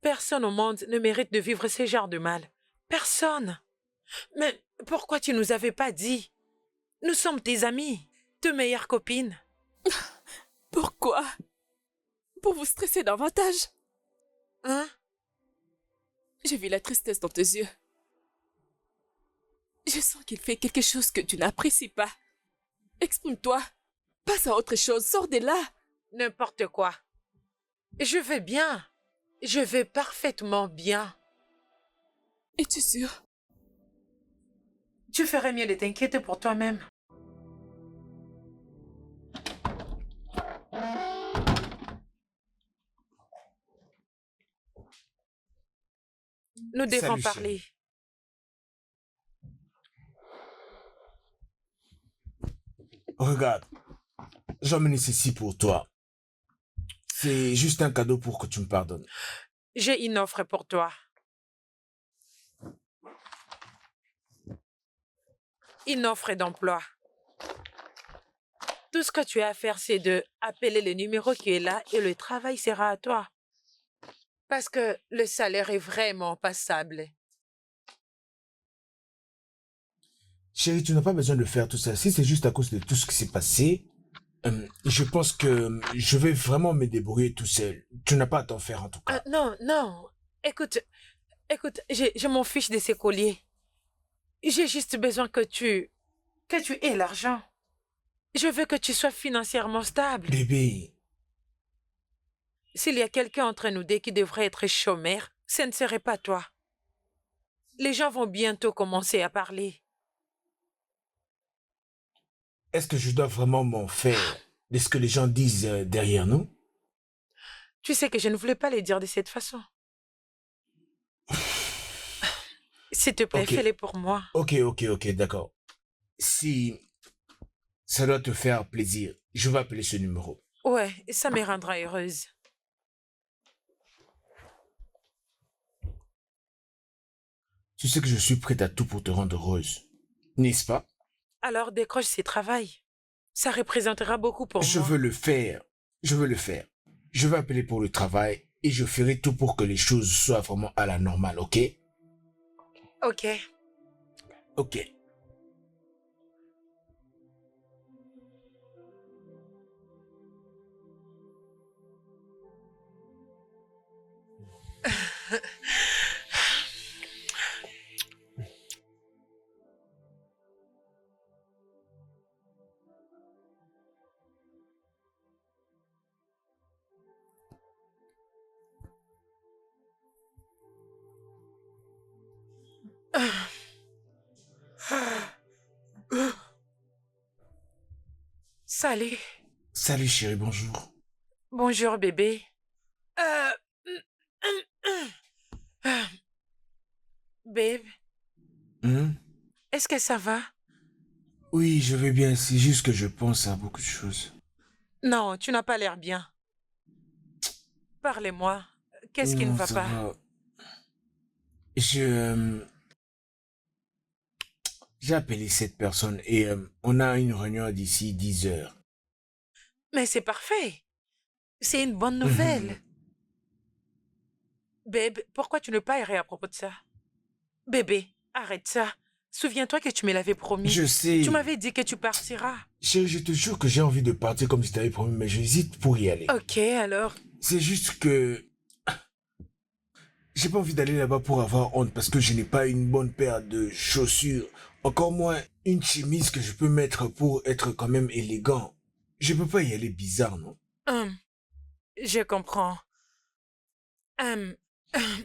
Personne au monde ne mérite de vivre ce genre de mal. Personne. Mais pourquoi tu nous avais pas dit? Nous sommes tes amies, tes meilleures copines. Pourquoi? Pour vous stresser davantage. Hein? J'ai vu la tristesse dans tes yeux. Je sens qu'il fait quelque chose que tu n'apprécies pas. Exprime-toi. Passe à autre chose. Sors de là. N'importe quoi. Je vais bien. Je vais parfaitement bien. Es-tu sûr? Tu ferais mieux de t'inquiéter pour toi-même. Nous devons Salut, parler. Regarde, j'emmène ceci pour toi. C'est juste un cadeau pour que tu me pardonnes. J'ai une offre pour toi. Une offre d'emploi. Tout ce que tu as à faire, c'est de appeler le numéro qui est là et le travail sera à toi. Parce que le salaire est vraiment passable. Chérie, tu n'as pas besoin de faire tout ça. Si c'est juste à cause de tout ce qui s'est passé, je pense que je vais vraiment me débrouiller tout seul. Tu n'as pas à t'en faire en tout cas. Non. Écoute, je m'en fiche de ces colliers. J'ai juste besoin que tu aies l'argent. Je veux que tu sois financièrement stable. Bébé, S'il y a quelqu'un entre nous deux qui devrait être chômeur, ce ne serait pas toi. Les gens vont bientôt commencer à parler. est-ce que je dois vraiment m'en faire de ce que les gens disent derrière nous? Tu sais que je ne voulais pas les dire de cette façon. S'il te plaît, Ok. fais-les pour moi. Ok, d'accord. Si ça doit te faire plaisir, je vais appeler ce numéro. Ouais, ça me rendra heureuse. Tu sais que je suis prête à tout pour te rendre heureuse. N'est-ce pas? Alors décroche ces travails. Ça représentera beaucoup pour Je moi. veux le faire. Je vais appeler pour le travail et je ferai tout pour que les choses soient vraiment à la normale, ok? Ok. Ok. Salut. Salut chérie, bonjour. Bonjour, bébé. Babe, Hein? est-ce que ça va? Oui, je vais bien, c'est juste que je pense à beaucoup de choses. Non, tu n'as pas l'air bien. Parlez-moi. Qu'est-ce qui ne Non, va ça pas? va. J'ai appelé cette personne et on a une réunion d'ici 10 heures. Mais c'est parfait. C'est une bonne nouvelle. Babe, pourquoi tu ne pas errer à propos de ça? Bébé, arrête ça. Souviens-toi que tu me l'avais promis. Je sais. Tu m'avais dit que tu partiras. Chérie, je te jure que j'ai envie de partir comme je t'avais promis, mais j'hésite pour y aller. Ok, alors. C'est juste que... J'ai pas envie d'aller là-bas pour avoir honte parce que je n'ai pas une bonne paire de chaussures. Encore moins une chemise que je peux mettre pour être quand même élégant. Je peux pas y aller bizarre, non? Je comprends.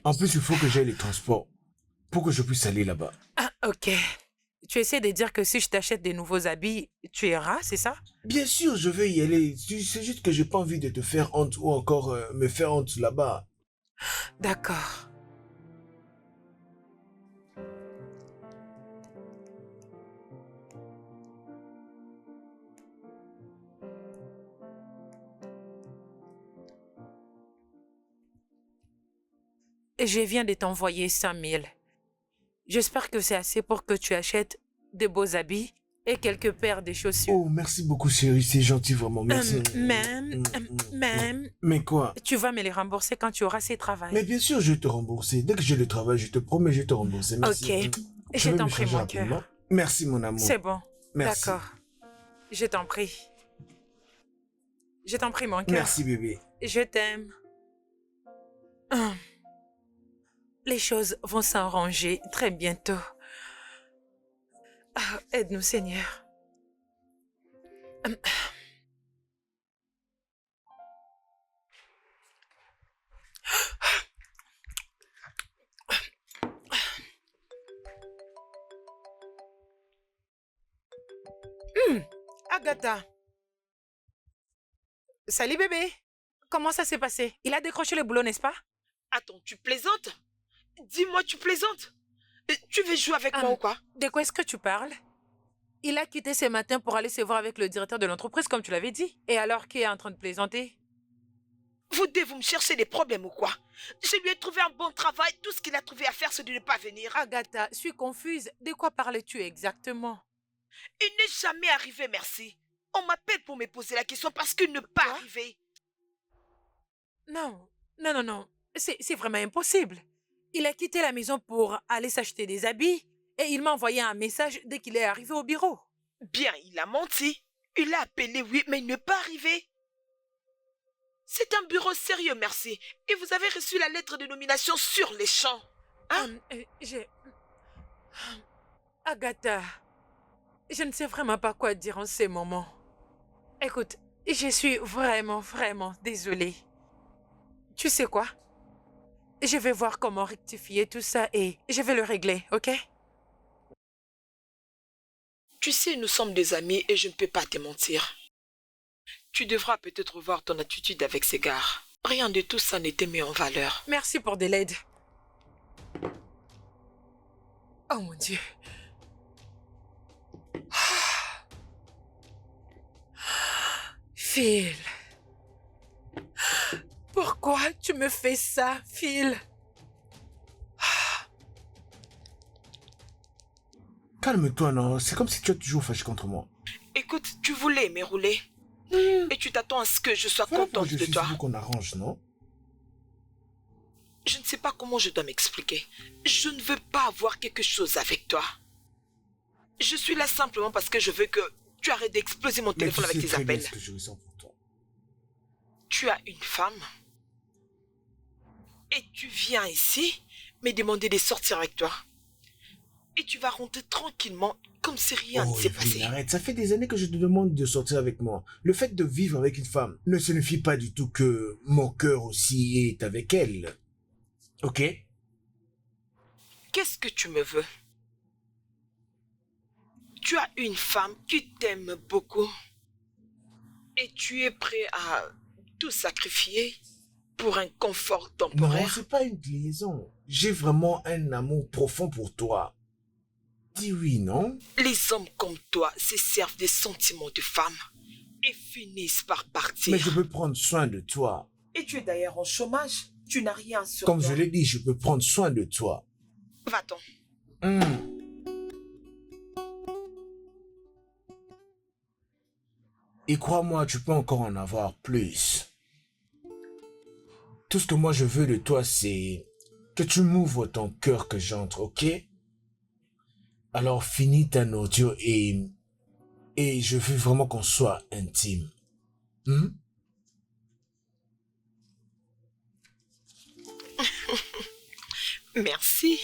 En plus, il faut que j'aille les transports pour que je puisse aller là-bas. Ok. Tu essaies de dire que si je t'achète des nouveaux habits, tu iras, c'est ça? Bien sûr, je vais y aller. C'est juste que j'ai pas envie de te faire honte ou encore me faire honte là-bas. D'accord. Je viens de t'envoyer 5000. J'espère que c'est assez pour que tu achètes de beaux habits et quelques paires de chaussures. Oh, merci beaucoup, chérie. C'est gentil, vraiment. Merci. Même, Mais quoi? tu vas me les rembourser quand tu auras ces travail. Mais bien sûr, je vais te rembourser. Dès que j'ai le travail, je te promets, je vais te rembourser. Merci. Ok. Je vais t'en me prie, changer mon rapidement. cœur. Merci, mon amour. C'est bon. Merci. D'accord. Je t'en prie. Je t'en prie, mon cœur. Merci, bébé. Je t'aime. Les choses vont s'arranger très bientôt. Aide-nous, Seigneur. Agatha. Salut, bébé. Comment ça s'est passé? Il a décroché le boulot, n'est-ce pas? Attends, tu plaisantes? Dis-moi, tu plaisantes? Tu veux jouer avec moi ou quoi? De quoi est-ce que tu parles? Il a quitté ce matin pour aller se voir avec le directeur de l'entreprise, comme tu l'avais dit. Et alors, qui est en train de plaisanter? Vous me chercher des problèmes ou quoi? Je lui ai trouvé un bon travail. Tout ce qu'il a trouvé à faire, c'est de ne pas venir. Agatha, je suis confuse. De quoi parles-tu exactement? Il n'est jamais arrivé, merci. On m'appelle pour me poser la question parce qu'il n'est pas arrivé. Non, non, non, non. C'est vraiment impossible. Il a quitté la maison pour aller s'acheter des habits et il m'a envoyé un message dès qu'il est arrivé au bureau. Bien, il a menti. Il a appelé, oui, mais il n'est pas arrivé. C'est un bureau sérieux, merci. Et vous avez reçu la lettre de nomination sur les champs. Hein? Agatha, je ne sais vraiment pas quoi dire en ces moments. Écoute, je suis vraiment, vraiment désolée. Tu sais quoi? Je vais voir comment rectifier tout ça et je vais le régler, ok? Tu sais, nous sommes des amis et je ne peux pas te mentir. Tu devras peut-être voir ton attitude avec ces gars. Rien de tout ça n'était mis en valeur. Merci pour de l'aide. Oh mon Dieu. Phil. Pourquoi tu me fais ça, Phil? Calme-toi, non. C'est comme si tu es toujours fâché contre moi. Écoute, tu voulais m'érouler. Et tu t'attends à ce que je sois Voilà contente pourquoi de toi. je suis qu'on arrange, non? Je ne sais pas comment je dois m'expliquer. Je ne veux pas avoir quelque chose avec toi. Je suis là simplement parce que je veux que tu arrêtes d'exploser mon Mais téléphone tu avec sais tes très bien appels. ce que je ressens pour toi. Tu as une femme et tu Tu viens ici me demander de sortir avec toi. Et tu vas rentrer tranquillement comme si rien ne s'est passé. Arrête, ça fait des années que je te demande de sortir avec moi. Le fait de vivre avec une femme ne signifie pas du tout que mon cœur aussi est avec elle. Ok? Qu'est-ce que tu me veux? Tu as une femme qui t'aime beaucoup. Et tu es prêt à tout sacrifier pour un confort Non, temporaire? c'est pas une liaison. J'ai vraiment un amour profond pour toi. Dis oui, non? Les hommes comme toi se servent des sentiments de femme et finissent par partir. Mais je peux prendre soin de toi. Et tu es d'ailleurs en chômage. Tu n'as rien sur Comme toi. je l'ai dit, je peux prendre soin de toi. Va-t'en. Et crois-moi, tu peux encore en avoir plus. Tout ce que moi je veux de toi, c'est que tu m'ouvres ton cœur que j'entre, ok? Alors finis ta nourriture et je veux vraiment qu'on soit intime. Merci.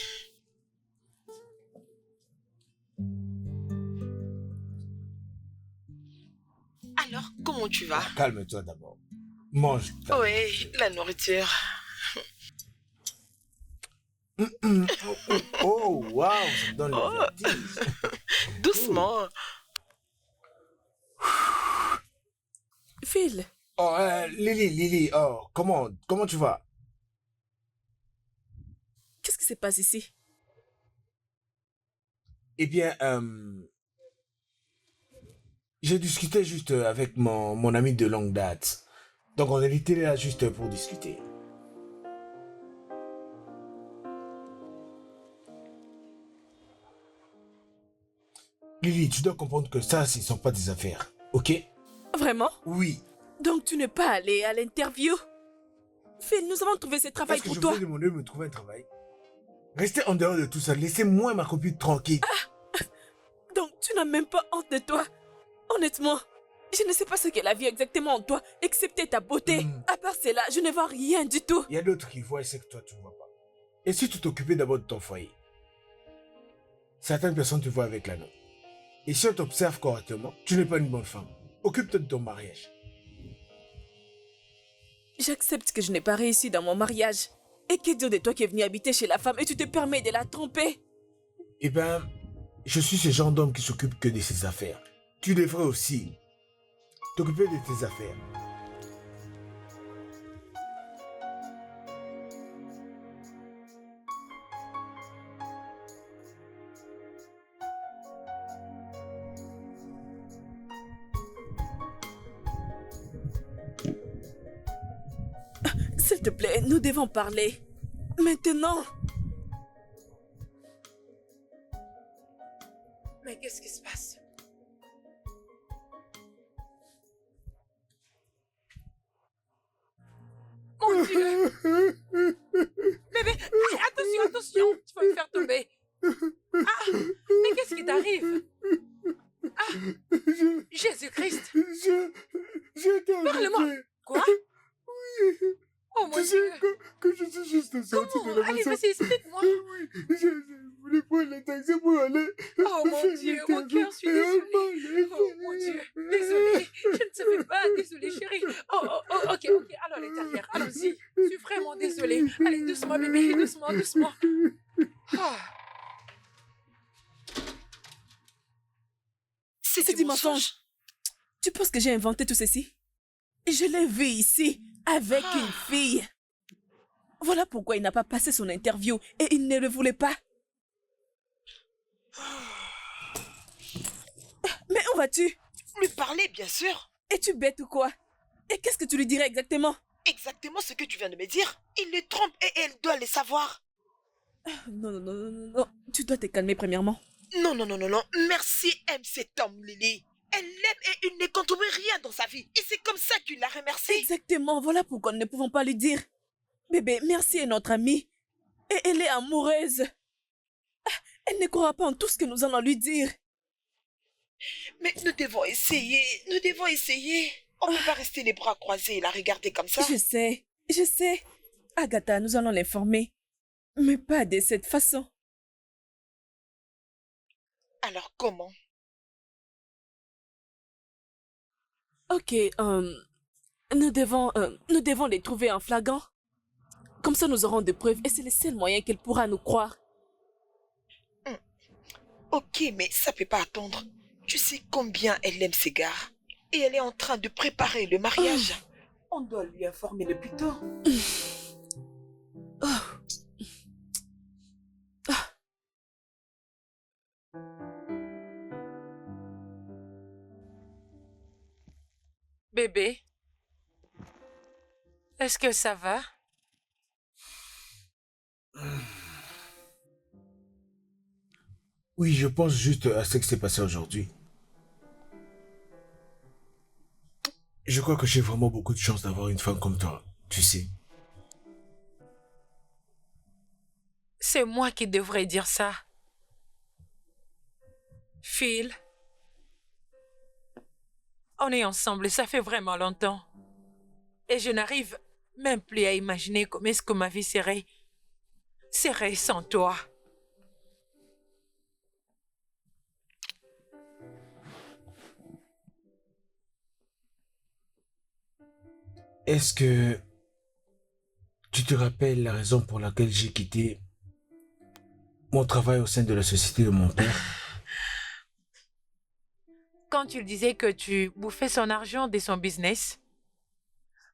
Alors, comment tu vas? Calme-toi d'abord. Mange. Oui, la nourriture. Oh, wow, ça me donne le vertige. Doucement. Phil, Oh, Lily, oh, comment tu vas? qu'est-ce qui se passe ici? Eh bien, j'ai discuté juste avec mon ami de longue date. Donc on était là juste pour discuter. Lily, tu dois comprendre que ça, ce ne sont pas des affaires, ok? Vraiment? Oui. Donc tu n'es pas allé à l'interview? Phil, nous avons trouvé ce travail Est-ce que pour je toi. vous ai demandé de me trouver un travail? Restez en dehors de tout ça. Laissez-moi ma copine tranquille. Donc tu n'as même pas honte de toi. Honnêtement, je ne sais pas ce qu'est la vie exactement en toi, excepté ta beauté. À part cela, je ne vois rien du tout. Il y a d'autres qui voient ce que toi tu ne vois pas. Et si tu t'occupais d'abord de ton foyer? Certaines personnes te voient avec la nôtre. Et si on t'observe correctement, tu n'es pas une bonne femme. Occupe-toi de ton mariage. J'accepte que je n'ai pas réussi dans mon mariage. Et que dire de toi qui es venu habiter chez la femme et tu te permets de la tromper? Eh ben, je suis ce genre d'homme qui s'occupe que de ses affaires. Tu devrais aussi t'occuper de tes affaires. S'il te plaît, nous devons parler. Maintenant. Mais qu'est-ce qui se passe? Mon Dieu! Bébé, attention, tu vas me faire tomber. Ah, mais qu'est-ce qui t'arrive? Ah, Jésus-Christ! J'ai été Parle-moi! engagé. Quoi? Oh mon Tu sais Dieu! que je suis juste sorti de Comment? la Allez, maison. vas-y, explique-moi! Oui, je voulais prendre le taxi pour aller. Oh mon Dieu, mon cœur, je suis désolée. Oh mon Dieu, désolée, je ne savais pas, désolée chérie. Ok, alors à l'intérieur, allons-y. Je suis vraiment désolée. Allez, doucement bébé, doucement. Ah. C'est du mensonge. Tu penses que j'ai inventé tout ceci? Je l'ai vu ici, avec une fille. Voilà pourquoi il n'a pas passé son interview et il ne le voulait pas. Mais où vas-tu? Lui parler, bien sûr. Es-tu bête ou quoi? Et qu'est-ce que tu lui dirais exactement? Exactement ce que tu viens de me dire. Il le trompe et elle doit le savoir. Non. Tu dois te calmer premièrement. Non. Merci aime cet homme, Lily. Elle l'aime et il ne contribue rien dans sa vie. Et c'est comme ça qu'il la remercie. Exactement, voilà pourquoi nous ne pouvons pas lui dire. Bébé, Merci est notre amie. Et elle est amoureuse. Elle ne croira pas en tout ce que nous allons lui dire. Mais nous devons essayer. On ne peut pas rester les bras croisés et la regarder comme ça. Je sais. Agatha, nous allons l'informer. Mais pas de cette façon. Alors comment? Ok, nous devons les trouver en flagrant. Comme ça, nous aurons des preuves et c'est le seul moyen qu'elle pourra nous croire. Ok, mais ça peut pas attendre. Tu sais combien elle aime ces gars. Et elle est en train de préparer le mariage. On doit lui informer le plus tôt. Bébé, est-ce que ça va? Oui, je pense juste à ce qui s'est passé aujourd'hui. Je crois que j'ai vraiment beaucoup de chance d'avoir une femme comme toi, tu sais. C'est moi qui devrais dire ça. Phil, on est ensemble, ça fait vraiment longtemps. Et je n'arrive même plus à imaginer comment est-ce que ma vie serait sans toi. Est-ce que tu te rappelles la raison pour laquelle j'ai quitté mon travail au sein de la société de mon père? Quand tu disais que tu bouffais son argent de son business,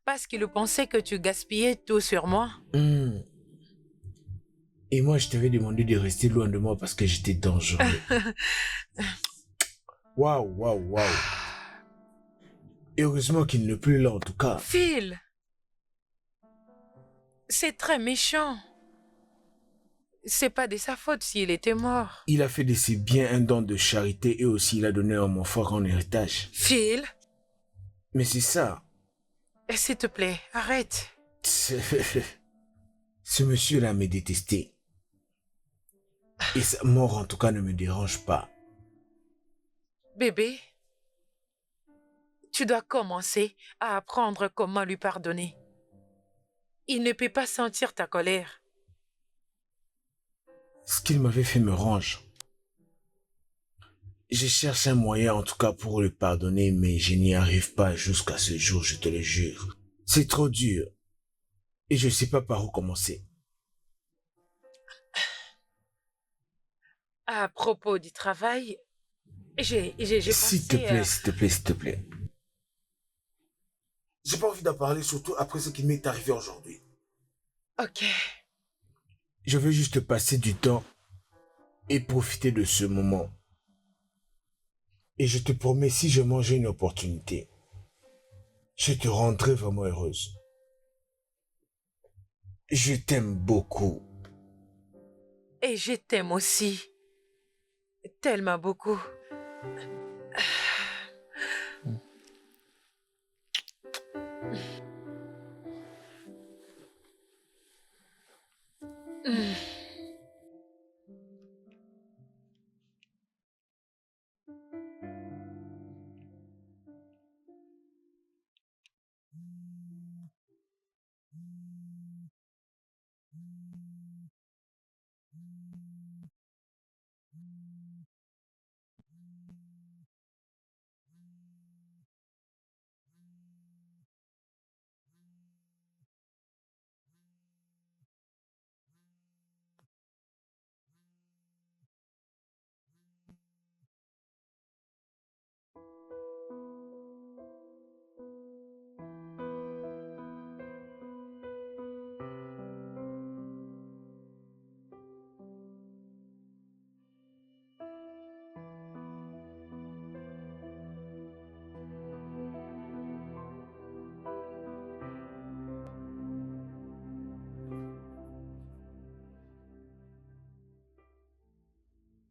parce qu'il pensait que tu gaspillais tout sur moi. Et moi, je t'avais demandé de rester loin de moi parce que j'étais dangereux. Waouh, waouh, waouh. Et heureusement qu'il n'est plus là en tout cas. Phil, c'est très méchant. C'est pas de sa faute s'il était mort. Il a fait de ses biens un don de charité et aussi il a donné à mon frère en héritage. Phil, Mais c'est ça. s'il te plaît, arrête. Ce monsieur-là me détestait. Et sa mort en tout cas ne me dérange pas. Bébé, tu dois commencer à apprendre comment lui pardonner. Il ne peut pas sentir ta colère. Ce qu'il m'avait fait me range. Je cherche un moyen en tout cas pour le pardonner, mais je n'y arrive pas jusqu'à ce jour, je te le jure. C'est trop dur. Et je ne sais pas par où commencer. À propos du travail, j'ai pensé... S'il te plaît, s'il te plaît, s'il te plaît. J'ai pas envie d'en parler, surtout après ce qui m'est arrivé aujourd'hui. Ok. Je veux juste passer du temps et profiter de ce moment. Et je te promets, si je mangeais une opportunité, je te rendrai vraiment heureuse. Je t'aime beaucoup. Et je t'aime aussi. Tellement beaucoup.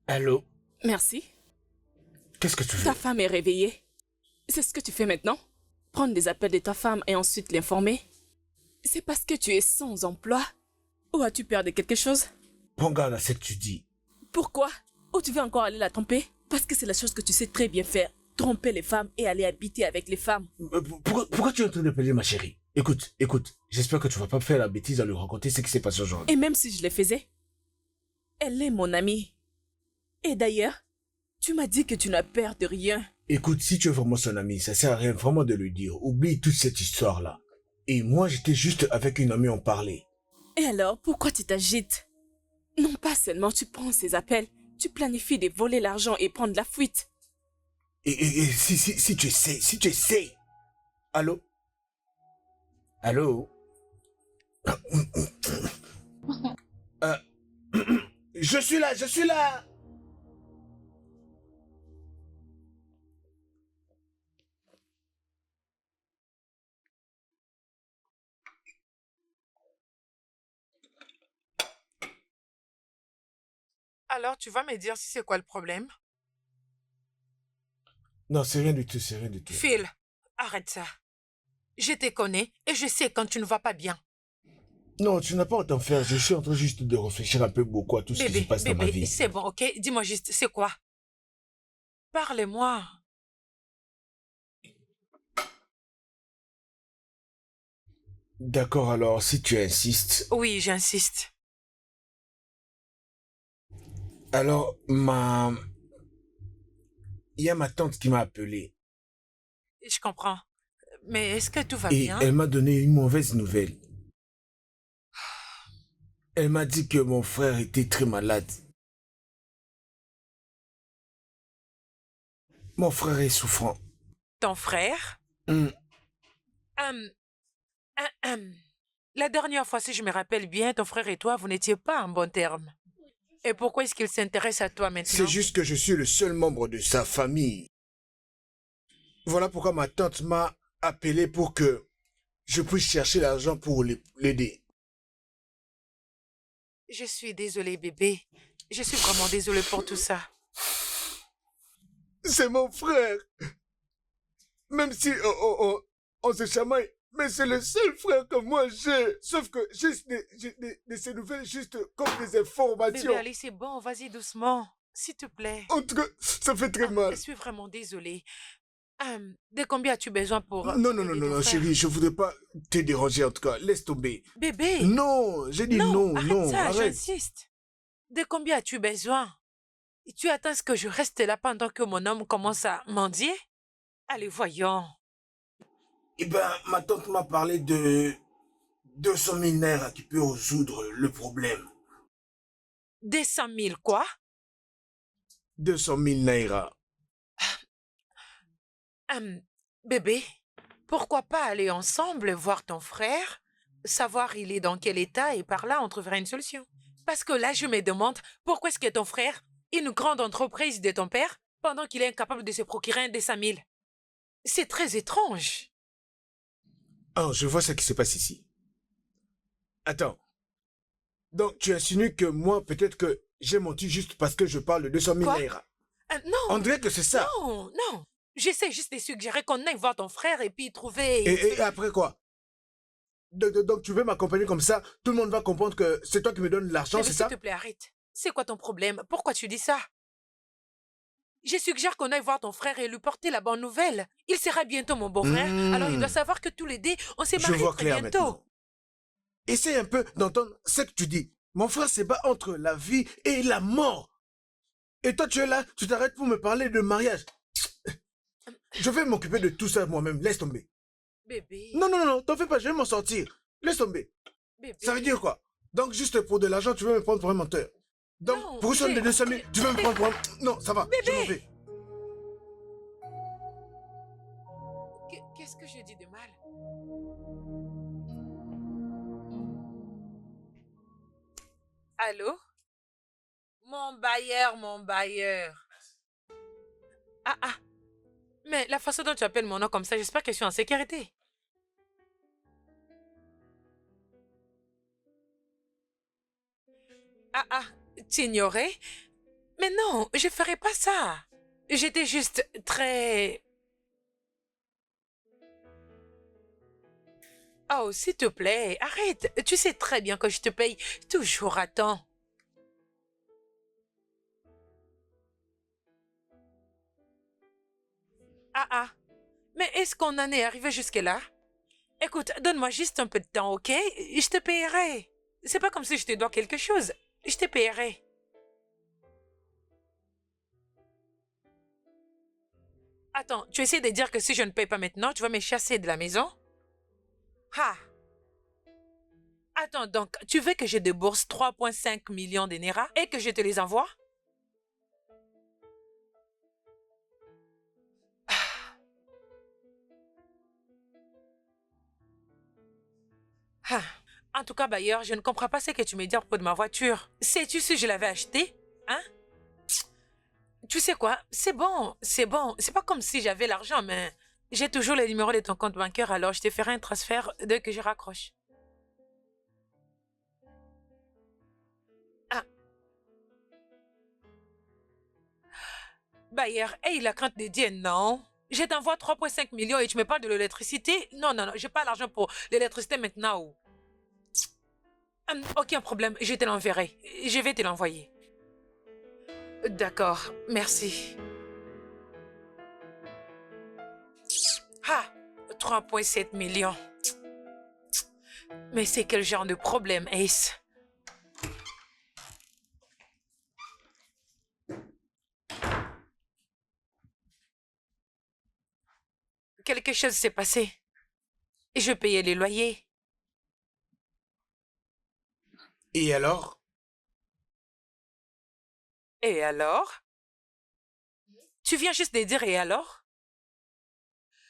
Allô? Merci. Qu'est-ce que tu veux? Ta femme est réveillée. C'est ce que tu fais maintenant? Prendre des appels de ta femme et ensuite l'informer? C'est parce que tu es sans emploi? Ou as-tu peur de quelque chose? Prends garde à ce que tu dis. Pourquoi? Ou tu veux encore aller la tromper? Parce que c'est la chose que tu sais très bien faire. Tromper les femmes et aller habiter avec les femmes. Pourquoi tu es en train de plaider ma chérie? Écoute, j'espère que tu vas pas faire la bêtise à lui raconter ce qui s'est passé aujourd'hui. Et même si je le faisais, elle est mon amie. Et d'ailleurs, tu m'as dit que tu n'as peur de rien. Écoute, si tu es vraiment son ami, ça sert à rien vraiment de lui dire. Oublie toute cette histoire-là. Et moi, j'étais juste avec une amie en parler. Et alors, pourquoi tu t'agites? Non pas seulement tu prends ses appels, tu planifies de voler l'argent et prendre la fuite. Et si tu essaies. Allô? Allô? Euh, je suis là. Alors, tu vas me dire si c'est quoi le problème? Non, c'est rien du tout, c'est rien du tout. Phil, arrête ça. Je te connais et je sais quand tu ne vas pas bien. Non, tu n'as pas à t'en faire. Je suis en train juste de réfléchir un peu beaucoup à tout ce qui se passe dans ma vie. C'est bon, ok? Dis-moi juste, c'est quoi? Parle-moi. D'accord, alors, si tu insistes. Oui, j'insiste. Alors, il y a ma tante qui m'a appelé. Je comprends. Mais est-ce que tout va Et bien? elle m'a donné une mauvaise nouvelle. Elle m'a dit que mon frère était très malade. Mon frère est souffrant. Ton frère? Hmm. Hum, La dernière fois, si je me rappelle bien, ton frère et toi, vous n'étiez pas en bon terme. Et pourquoi est-ce qu'il s'intéresse à toi maintenant? C'est juste que je suis le seul membre de sa famille. Voilà pourquoi ma tante m'a appelé pour que je puisse chercher l'argent pour l'aider. Je suis désolée, bébé. Je suis vraiment désolée pour tout ça. C'est mon frère. Même si on se chamaille, mais c'est le seul frère que moi j'ai. Sauf que j'ai de ces nouvelles juste comme des informations. Bébé Ali, c'est bon, vas-y doucement. S'il te plaît. En tout cas, ça fait très mal. Je suis vraiment désolée. De combien as-tu besoin pour... Non, chérie, je voudrais pas te déranger en tout cas. Laisse tomber. Bébé. Non, j'ai dit non, Arrête ça, arrête. j'insiste. De combien as-tu besoin? Et tu attends que je reste là pendant que mon homme commence à mendier? Allez, voyons. Eh ben, ma tante m'a parlé de 200 000 naira qui peut résoudre le problème. 200 000 quoi? 200 000 naira. Bébé, pourquoi pas aller ensemble voir ton frère, savoir il est dans quel état et par là on trouvera une solution. Parce que là, je me demande pourquoi est-ce que ton frère, une grande entreprise de ton père, pendant qu'il est incapable de se procurer un 200 000. C'est très étrange. Oh, je vois ce qui se passe ici. Attends. Donc, tu insinues que moi, peut-être que j'ai menti juste parce que je parle de 200 000 Quoi? naira. Non. On dirait que c'est ça. Non. J'essaie juste de suggérer qu'on aille voir ton frère et puis trouver... Et après quoi? Donc, tu veux m'accompagner comme ça, tout le monde va comprendre que c'est toi qui me donnes l'argent, c'est ça? S'il te plaît, arrête. C'est quoi ton problème? Pourquoi tu dis ça? Je suggère qu'on aille voir ton frère et lui porter la bonne nouvelle. Il sera bientôt mon beau-frère, alors il doit savoir que tous les deux, on s'est Je mariés vois très clair bientôt. maintenant. Essaye un peu d'entendre ce que tu dis. Mon frère se bat entre la vie et la mort. Et toi, tu es là, tu t'arrêtes pour me parler de mariage. Je vais m'occuper de tout ça moi-même, laisse tomber. Bébé. Non, t'en fais pas, je vais m'en sortir. Laisse tomber. Bébé. Ça veut dire quoi? Donc, juste pour de l'argent, tu veux me prendre pour un menteur. Donc, Non, pour une somme de bébé. 200 000, tu veux me prendre pour un... Non, ça va, je m'en vais. Qu'est-ce que je dis de mal? Allô? Mon bailleur. Ah. Mais la façon dont tu appelles mon nom comme ça, j'espère que je suis en sécurité. T'ignorais? Mais non, je ferais pas ça. J'étais juste très... Oh, s'il te plaît, arrête. Tu sais très bien que je te paye toujours à temps. Mais est-ce qu'on en est arrivé jusque-là? Écoute, donne-moi juste un peu de temps, ok? Je te payerai. C'est pas comme si je te dois quelque chose. Je te payerai. Attends, tu essaies de dire que si je ne paye pas maintenant, tu vas me chasser de la maison? Ah! Attends, donc, tu veux que je débourse 3,5 millions de Naira et que je te les envoie? Ah. En tout cas, Bayer, je ne comprends pas ce que tu me dis à propos de ma voiture. Sais-tu si je l'avais achetée? Hein? Tu sais quoi? C'est bon, c'est bon. C'est pas comme si j'avais l'argent, mais j'ai toujours le numéro de ton compte bancaire, alors je te ferai un transfert dès que je raccroche. Ah. Bayer, et il a crainte de dire non. Je t'envoie 3,5 millions et tu me parles de l'électricité? Non, non, non, j'ai pas l'argent pour l'électricité maintenant. Aucun problème, je te l'enverrai. Je vais te l'envoyer. D'accord, merci. Ah, 3,7 millions. Mais c'est quel genre de problème, Ace? Quelque chose s'est passé. Je payais les loyers. Et alors? Et alors? Tu viens juste de dire et alors?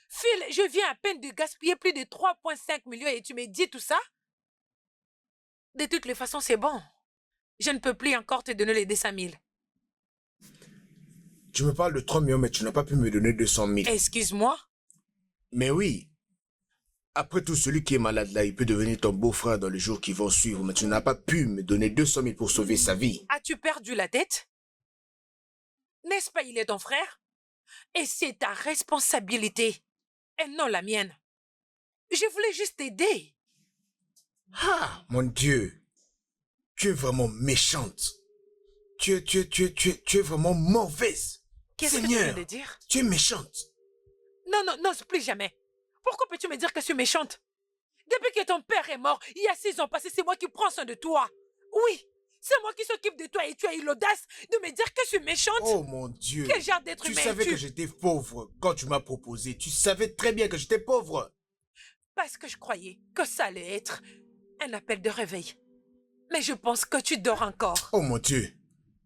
Phil, je viens à peine de gaspiller plus de 3,5 millions et tu me dis tout ça? De toutes les façons, c'est bon. Je ne peux plus encore te donner les 200 000. Tu me parles de 3 millions, mais tu n'as pas pu me donner 200 000. Excuse-moi? Mais oui. Après tout, celui qui est malade là, il peut devenir ton beau-frère dans les jours qui vont suivre, mais tu n'as pas pu me donner 200 000 pour sauver sa vie. As-tu perdu la tête? N'est-ce pas, il est ton frère? Et c'est ta responsabilité, et non la mienne. Je voulais juste t'aider. Ah, mon Dieu. Tu es vraiment méchante. Tu es vraiment mauvaise. Qu'est-ce que tu Seigneur, viens de dire? tu es méchante. Non, non, non, plus jamais. Pourquoi peux-tu me dire que je suis méchante? Depuis que ton père est mort, il y a 6 ans passés, c'est moi qui prends soin de toi. Oui, c'est moi qui s'occupe de toi et tu as eu l'audace de me dire que je suis méchante. Oh mon Dieu. Quel genre d'être Tu humain savais es-tu? que j'étais pauvre quand tu m'as proposé. Tu savais très bien que j'étais pauvre. Parce que je croyais que ça allait être un appel de réveil. Mais je pense que tu dors encore. Oh mon Dieu.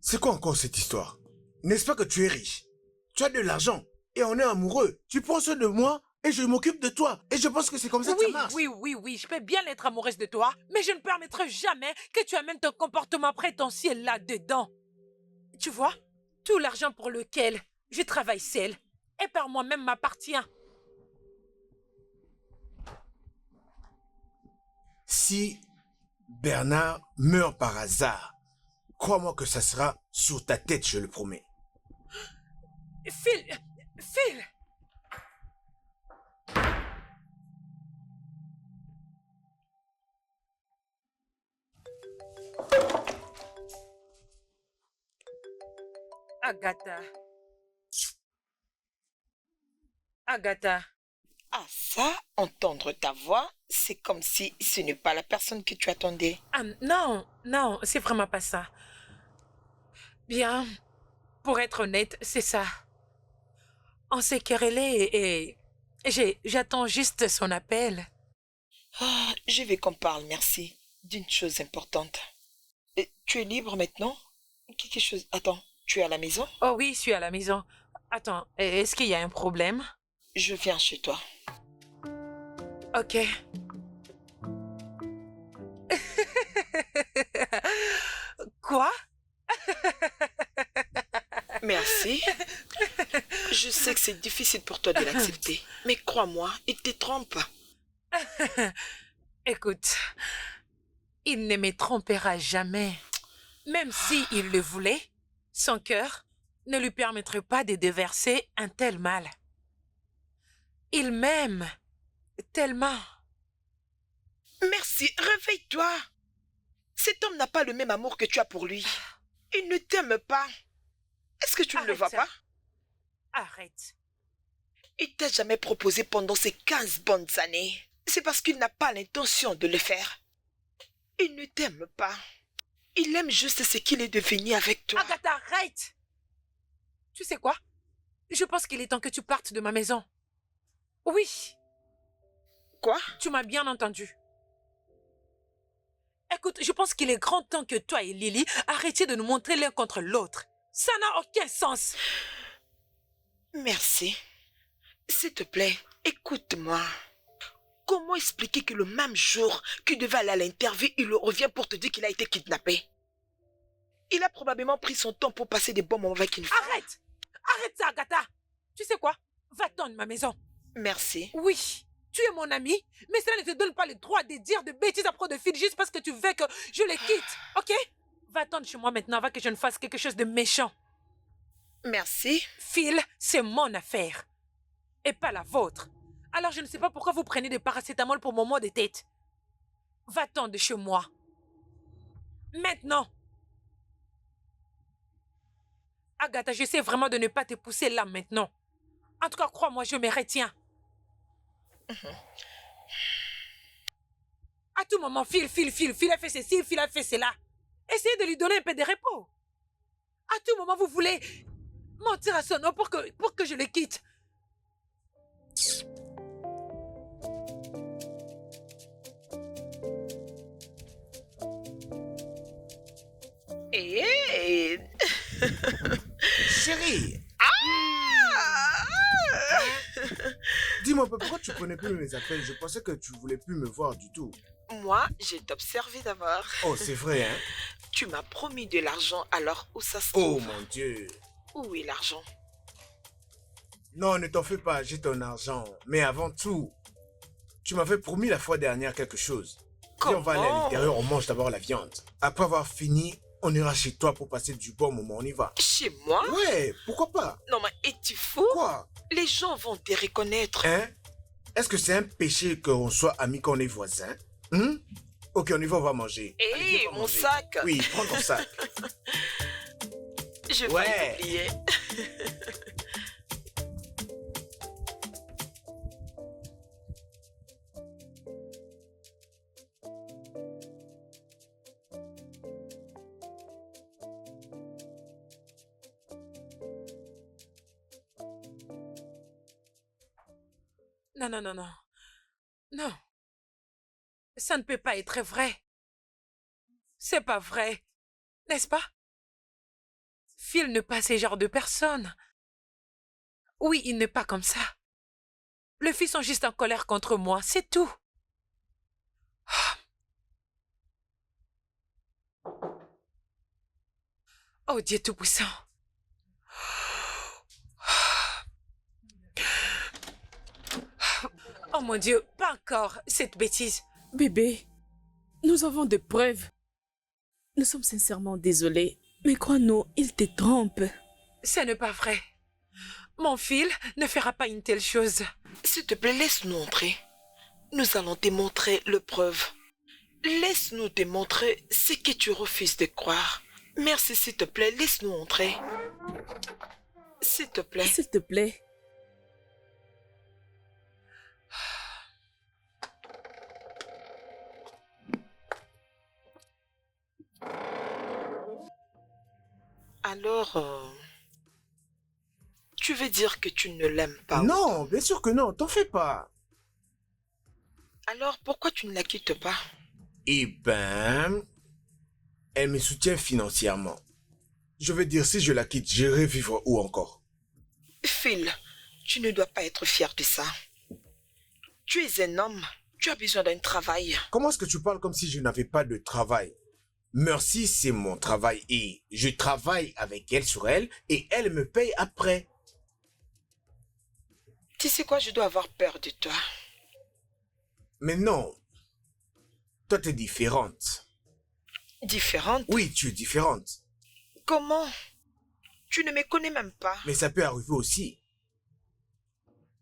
C'est quoi encore cette histoire? N'est-ce pas que tu es riche? Tu as de l'argent et on est amoureux. Tu prends soin de moi et je m'occupe de toi. Et je pense que c'est comme ça que ça marche. Oui, je peux bien être amoureuse de toi, mais je ne permettrai jamais que tu amènes ton comportement prétentieux là-dedans. Tu vois, tout l'argent pour lequel je travaille seule et par moi-même m'appartient. Si Bernard meurt par hasard, crois-moi que ça sera sur ta tête, je le promets. Phil! Agatha. Ah ça, entendre ta voix, c'est comme si ce n'est pas la personne que tu attendais. Ah, non, c'est vraiment pas ça. Bien, pour être honnête, c'est ça. On s'est querellé et j'attends juste son appel. Ah, je vais qu'on parle, merci, d'une chose importante. Tu es libre maintenant? Quelque chose... Attends, tu es à la maison? Oh oui, je suis à la maison. Attends, est-ce qu'il y a un problème? Je viens chez toi. Ok. Quoi? Merci. Je sais que c'est difficile pour toi de l'accepter, mais crois-moi, il te trompe. Écoute, il ne me trompera jamais. Même s'il le voulait, son cœur ne lui permettrait pas de déverser un tel mal. Il m'aime tellement. Merci, réveille-toi. Cet homme n'a pas le même amour que tu as pour lui. Il ne t'aime pas. Est-ce que tu ne le vois pas? Arrête. Il t'a jamais proposé pendant ces 15 bonnes années. c'est parce qu'il n'a pas l'intention de le faire. Il ne t'aime pas. Il aime juste ce qu'il est devenu avec toi. Agatha, arrête! Tu sais quoi? Je pense qu'il est temps que tu partes de ma maison. Oui, Quoi? tu m'as bien entendu. Écoute, je pense qu'il est grand temps que toi et Lily arrêtiez de nous montrer l'un contre l'autre. Ça n'a aucun sens. Merci. S'il te plaît, écoute-moi. Comment expliquer que le même jour qu'il devait aller à l'interview, il revient pour te dire qu'il a été kidnappé? Il a probablement pris son temps pour passer des bons moments avec une femme. Arrête! Arrête ça, Agatha! Tu sais quoi? Va-t'en de ma maison. Merci. Oui, tu es mon ami, mais cela ne te donne pas le droit de dire de bêtises à propos de Phil juste parce que tu veux que je les quitte, ok? Va-t'en de chez moi maintenant avant que je ne fasse quelque chose de méchant. Merci. Phil, c'est mon affaire. Et pas la vôtre. Alors je ne sais pas pourquoi vous prenez des paracétamol pour mon maux de tête. Va-t'en de chez moi. Maintenant. Agatha, j'essaie vraiment de ne pas te pousser là maintenant. En tout cas, crois-moi, je me retiens. À tout moment, Phil a fait ceci, Phil a fait cela. Essayez de lui donner un peu de repos. À tout moment, vous voulez mentir à son nom pour que je le quitte. Et... Chérie, dis-moi un peu, pourquoi tu prenais plus mes appels? Je pensais que tu voulais plus me voir du tout. Moi, j'ai t'observé d'abord. Oh, c'est vrai, hein? Tu m'as promis de l'argent, alors où ça se Oh trouve? mon Dieu. Où est l'argent? Non, ne t'en fais pas, j'ai ton argent. Mais avant tout, tu m'avais promis la fois dernière quelque chose. Viens, on va aller à l'intérieur, on mange d'abord la viande. Après avoir fini, on ira chez toi pour passer du bon moment, on y va. Chez moi? Ouais, pourquoi pas? Non, mais es-tu fou? Quoi? Les gens vont te reconnaître. Hein? Est-ce que c'est un péché qu'on soit amis quand on est voisins? Ok, on y va, on va manger. Hé, Allez, viens, on va mon manger. sac! Oui, prends ton sac. Je vais Ouais. oublier. Non, non, non, non. Non. Ça ne peut pas être vrai. C'est pas vrai. N'est-ce pas? Phil n'est pas ce genre de personne. Oui, il n'est pas comme ça. Les filles sont juste en colère contre moi, c'est tout. Oh Dieu Tout-Puissant. Oh mon Dieu, pas encore cette bêtise. Bébé, nous avons des preuves. Nous sommes sincèrement désolés, mais crois-nous, il te trompe. Ce n'est pas vrai. Mon Phil ne fera pas une telle chose. S'il te plaît, laisse-nous entrer. Nous allons te montrer le preuve. Laisse-nous te montrer ce que tu refuses de croire. Merci, s'il te plaît, laisse-nous entrer. S'il te plaît. S'il te plaît. Alors, tu veux dire que tu ne l'aimes pas? Non, bien sûr que non, t'en fais pas. Alors, pourquoi tu ne la quittes pas? Eh ben, elle me soutient financièrement. Je veux dire, si je la quitte, j'irai vivre où encore? Phil, tu ne dois pas être fier de ça. Tu es un homme, tu as besoin d'un travail. Comment est-ce que tu parles comme si je n'avais pas de travail? Merci, c'est mon travail et je travaille avec elle sur elle et elle me paye après. Tu sais quoi, je dois avoir peur de toi. Mais non, toi t'es différente. Différente? Oui, tu es différente. Comment? Tu ne me connais même pas. Mais ça peut arriver aussi.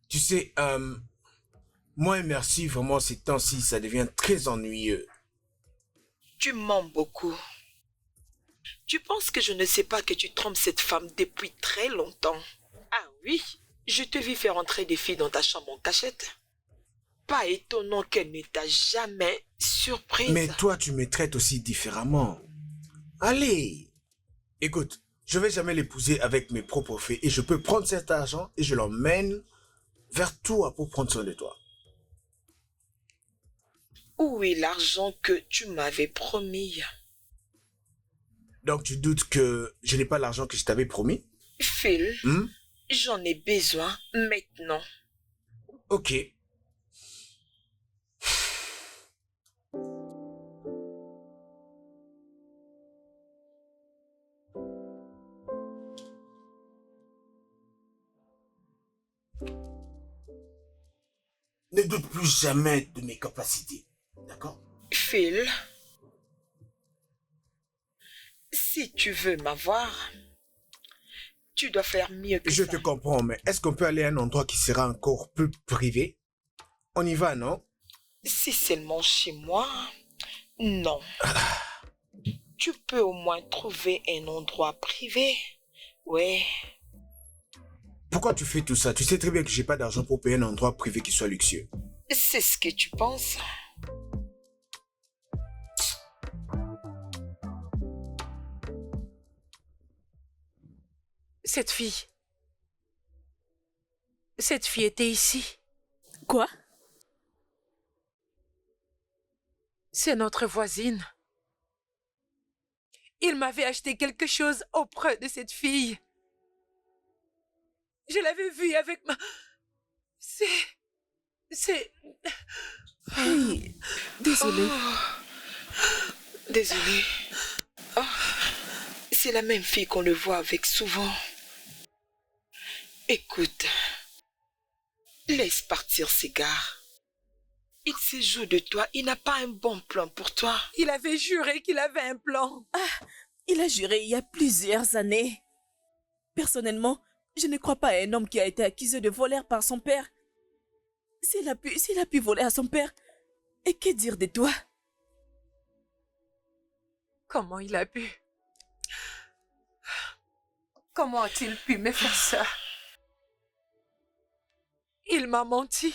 Tu sais, moi et Merci, vraiment ces temps-ci, ça devient très ennuyeux. Tu mens beaucoup. Tu penses que je ne sais pas que tu trompes cette femme depuis très longtemps? Ah oui, je te vis faire entrer des filles dans ta chambre en cachette. pas étonnant qu'elle ne t'a jamais surprise. Mais toi, tu me traites aussi différemment. Allez. Écoute, je vais jamais l'épouser avec mes propres faits et je peux prendre cet argent et je l'emmène vers toi pour prendre soin de toi. Où est l'argent que tu m'avais promis? Donc tu doutes que je n'ai pas l'argent que je t'avais promis? Phil, Hmm? j'en ai besoin maintenant. Ok. Ne doute plus jamais de mes capacités. D'accord? Phil, si tu veux m'avoir, tu dois faire mieux que Je ça. te comprends, mais est-ce qu'on peut aller à un endroit qui sera encore plus privé? On y va, non? Si seulement chez moi, non. Tu peux au moins trouver un endroit privé. Ouais, Pourquoi tu fais tout ça? Tu sais très bien que j'ai pas d'argent pour payer un endroit privé qui soit luxueux. c'est ce que tu penses. Cette fille. Cette fille était ici. Quoi? C'est notre voisine. Il m'avait acheté quelque chose auprès de cette fille. Je l'avais vue avec ma... C'est... Hey, désolée. Désolée. Oh, c'est la même fille qu'on le voit avec souvent. Écoute, laisse partir ces gars. Il se joue de toi, il n'a pas un bon plan pour toi. Il avait juré qu'il avait un plan. Il a juré il y a plusieurs années. Personnellement, je ne crois pas à un homme qui a été accusé de voleur par son père. S'il a pu voler à son père, et que dire de toi? Comment il a pu? Comment a-t-il pu me faire ça? Il m'a menti.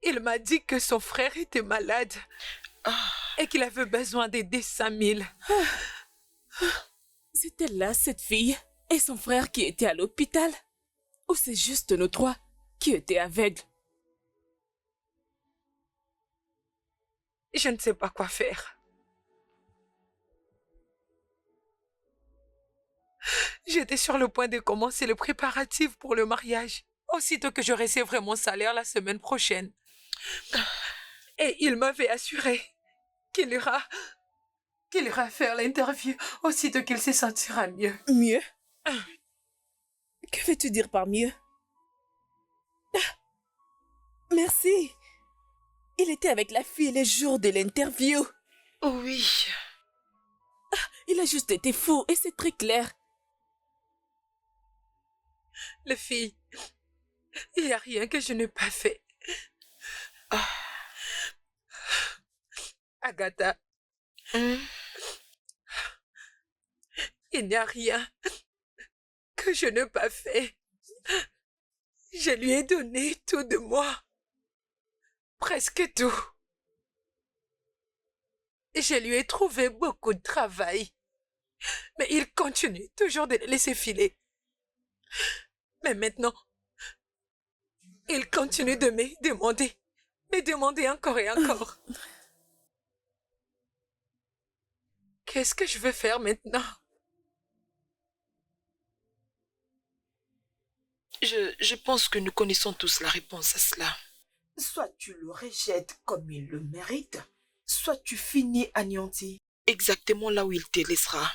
Il m'a dit que son frère était malade et qu'il avait besoin d'aider 5000. C'était là cette fille et son frère qui étaient à l'hôpital? Ou c'est juste nous trois qui étaient aveugles? Je ne sais pas quoi faire. J'étais sur le point de commencer le préparatif pour le mariage, aussitôt que je recevrai mon salaire la semaine prochaine. Et il m'avait assuré qu'il ira faire l'interview aussitôt qu'il se sentira mieux. Mieux? Que veux-tu dire par mieux? Merci. Il était avec la fille le jour de l'interview. Oui. Il a juste été fou et c'est très clair. Les filles, il n'y a rien que je n'ai pas fait. Agatha, il n'y a rien que je n'ai pas fait. Je lui ai donné tout de moi. Presque tout. Je lui ai trouvé beaucoup de travail. Mais il continue toujours de le laisser filer. Mais maintenant, il continue de me demander encore et encore. Qu'est-ce que je veux faire maintenant? Je pense que nous connaissons tous la réponse à cela. Soit tu le rejettes comme il le mérite, soit tu finis anéanti. Exactement là où il te laissera.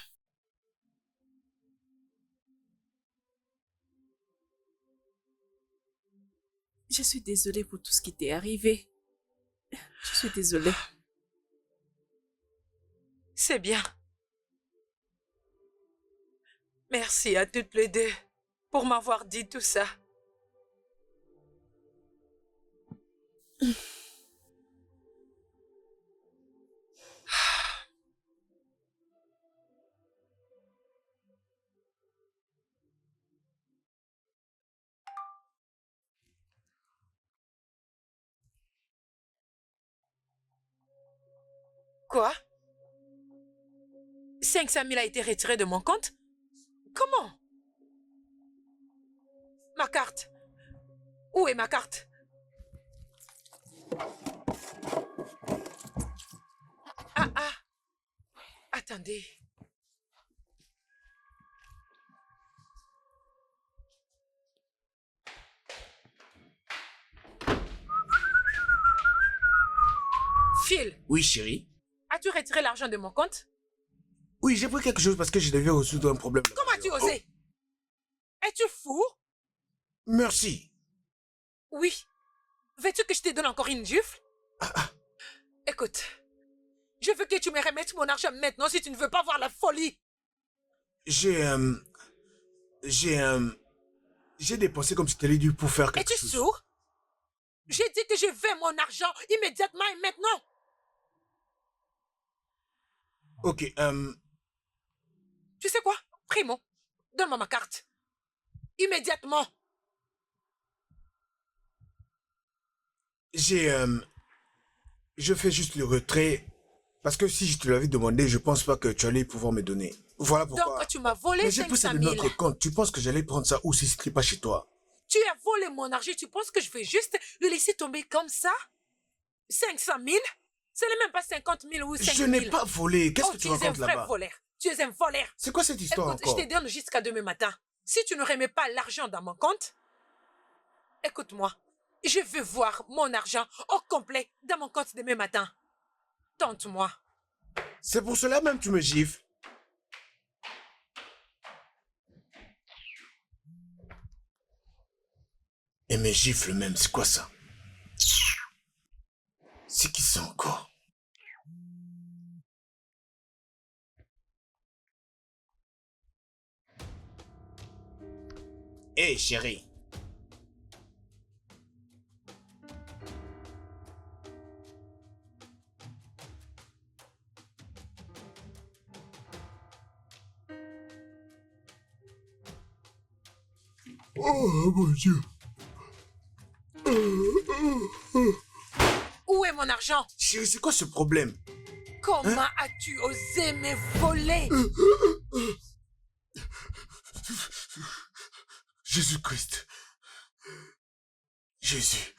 Je suis désolée pour tout ce qui t'est arrivé. Je suis désolée. C'est bien. Merci à toutes les deux pour m'avoir dit tout ça. Quoi? 500 000 a été retiré de mon compte? Comment? Ma carte. Où est ma carte? Ah. Attendez. Phil, Oui, chérie. as-tu retiré l'argent de mon compte? Oui, j'ai pris quelque chose parce que je devais résoudre un problème. Comment as-tu osé? Es-tu fou? Merci. Oui. Veux-tu que je te donne encore une gifle? Écoute, je veux que tu me remettes mon argent maintenant si tu ne veux pas voir la folie. J'ai dépensé comme je te l'ai dit pour faire quelque Es-tu chose. sourd? J'ai dit que je veux mon argent immédiatement et maintenant. Ok, Tu sais quoi? Primo, donne-moi ma carte. Immédiatement. je fais juste le retrait parce que si je te l'avais demandé, je pense pas que tu allais pouvoir me donner. Voilà pourquoi. Donc tu m'as volé Mais j'ai pris 500 ça de 000. notre compte. Tu penses que j'allais prendre ça où si c'était pas chez toi? Tu as volé mon argent. Tu penses que je vais juste le laisser tomber comme ça? 500 000? Ce n'est même pas 50 000 ou 5 000. Je n'ai pas volé. Qu'est-ce que tu racontes Tu es un vrai là-bas? voleur. Tu es un voleur. C'est quoi cette histoire Écoute, encore? je te donne jusqu'à demain matin. Si tu ne remets pas l'argent dans mon compte, écoute-moi, je veux voir mon argent au complet dans mon compte demain matin. Tente-moi. C'est pour cela même que tu me gifles. Et mes gifles même, c'est quoi ça? C'est qui ça encore? Hé, chérie. Oh mon Dieu. Où est mon argent? Chérie, c'est quoi ce problème? Comment as-tu osé me voler? Jésus-Christ. Jésus.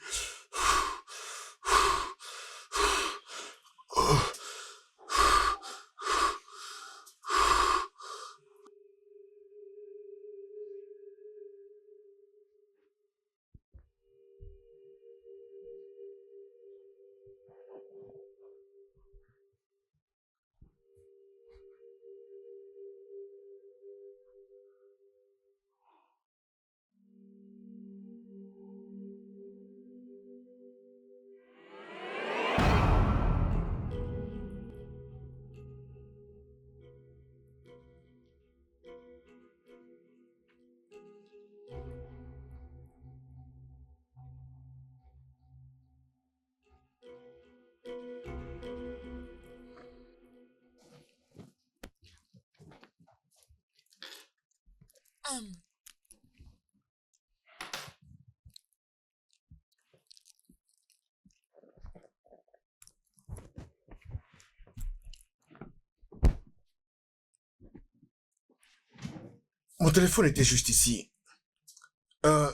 Mon téléphone était juste ici.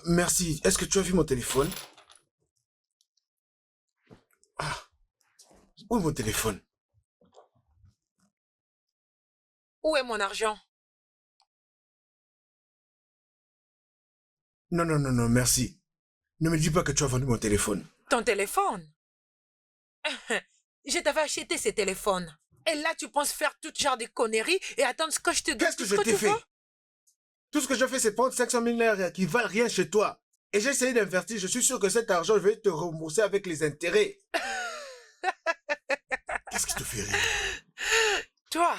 Merci. Est-ce que tu as vu mon téléphone? Ah. Où est mon téléphone? Où est mon argent? Non, non, non, non, merci. Ne me dis pas que tu as vendu mon téléphone. Ton téléphone? Je t'avais acheté ce téléphone. Et là, tu penses faire tout genre de conneries et attendre ce que je te donne. Qu'est-ce que tout je ce t'ai tu fait? veux? Tout ce que je fais, c'est prendre 500 000 € qui valent rien chez toi. Et j'ai essayé d'investir. Je suis sûr que cet argent, je vais te rembourser avec les intérêts. Qu'est-ce qui te fait rire? Toi,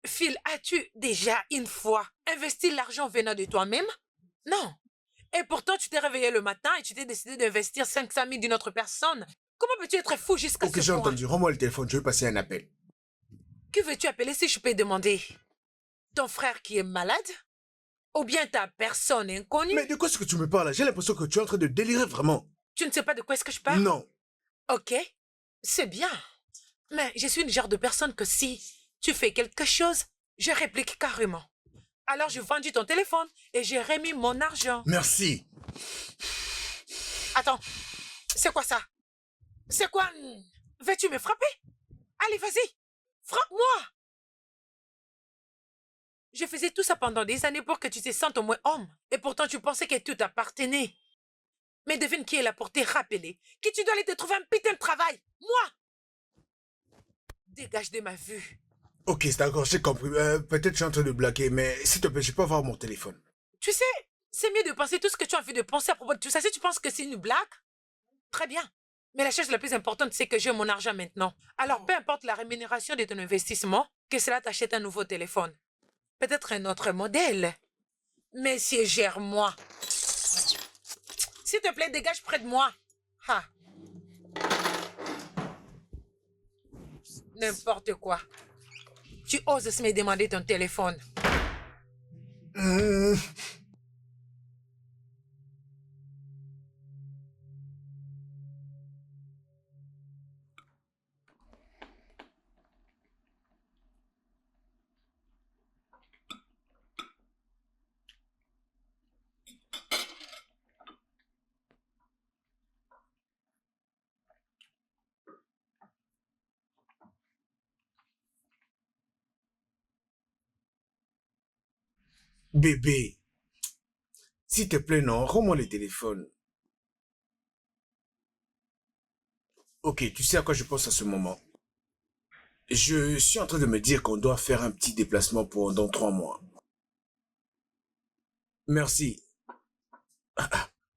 Phil, as-tu déjà une fois investi l'argent venant de toi-même? Non. Et pourtant, tu t'es réveillé le matin et tu t'es décidé d'investir 500 000 d'une autre personne. Comment peux-tu être fou jusqu'à Ok, ce j'ai point? entendu. Rends-moi le téléphone. Je veux passer un appel. Que veux-tu appeler si je peux demander? Ton frère qui est malade? Ou bien ta personne inconnue? Mais de quoi est-ce que tu me parles? J'ai l'impression que tu es en train de délirer vraiment. Tu ne sais pas de quoi est-ce que je parle? Non. Ok, c'est bien. Mais je suis le genre de personne que si tu fais quelque chose, je réplique carrément. Alors j'ai vendu ton téléphone et j'ai remis mon argent. Merci. Attends, c'est quoi ça? C'est quoi? Veux-tu me frapper? Allez, vas-y, frappe-moi! Je faisais tout ça pendant des années pour que tu te sentes au moins homme. Et pourtant, tu pensais que tout t'appartenait. Mais devine qui est là pour te rappeler que tu dois aller te trouver un putain de travail. Moi! Dégage de ma vue. Ok, c'est d'accord, j'ai compris. Peut-être je suis en train de blaguer, mais s'il te plaît, je peux avoir mon téléphone. Tu sais, c'est mieux de penser tout ce que tu as envie de penser à propos de tout ça. Si tu penses que c'est une blague, très bien. Mais la chose la plus importante, c'est que j'ai mon argent maintenant. Alors, peu importe la rémunération de ton investissement, que cela t'achète un nouveau téléphone. Peut-être un autre modèle. Mais si gère-moi. S'il te plaît, dégage près de moi. Ha. N'importe quoi. Tu oses me demander ton téléphone. Bébé, s'il te plaît, non, rends-moi le téléphone. Ok, tu sais à quoi je pense à ce moment? Je suis en train de me dire qu'on doit faire un petit déplacement dans 3 mois. Merci.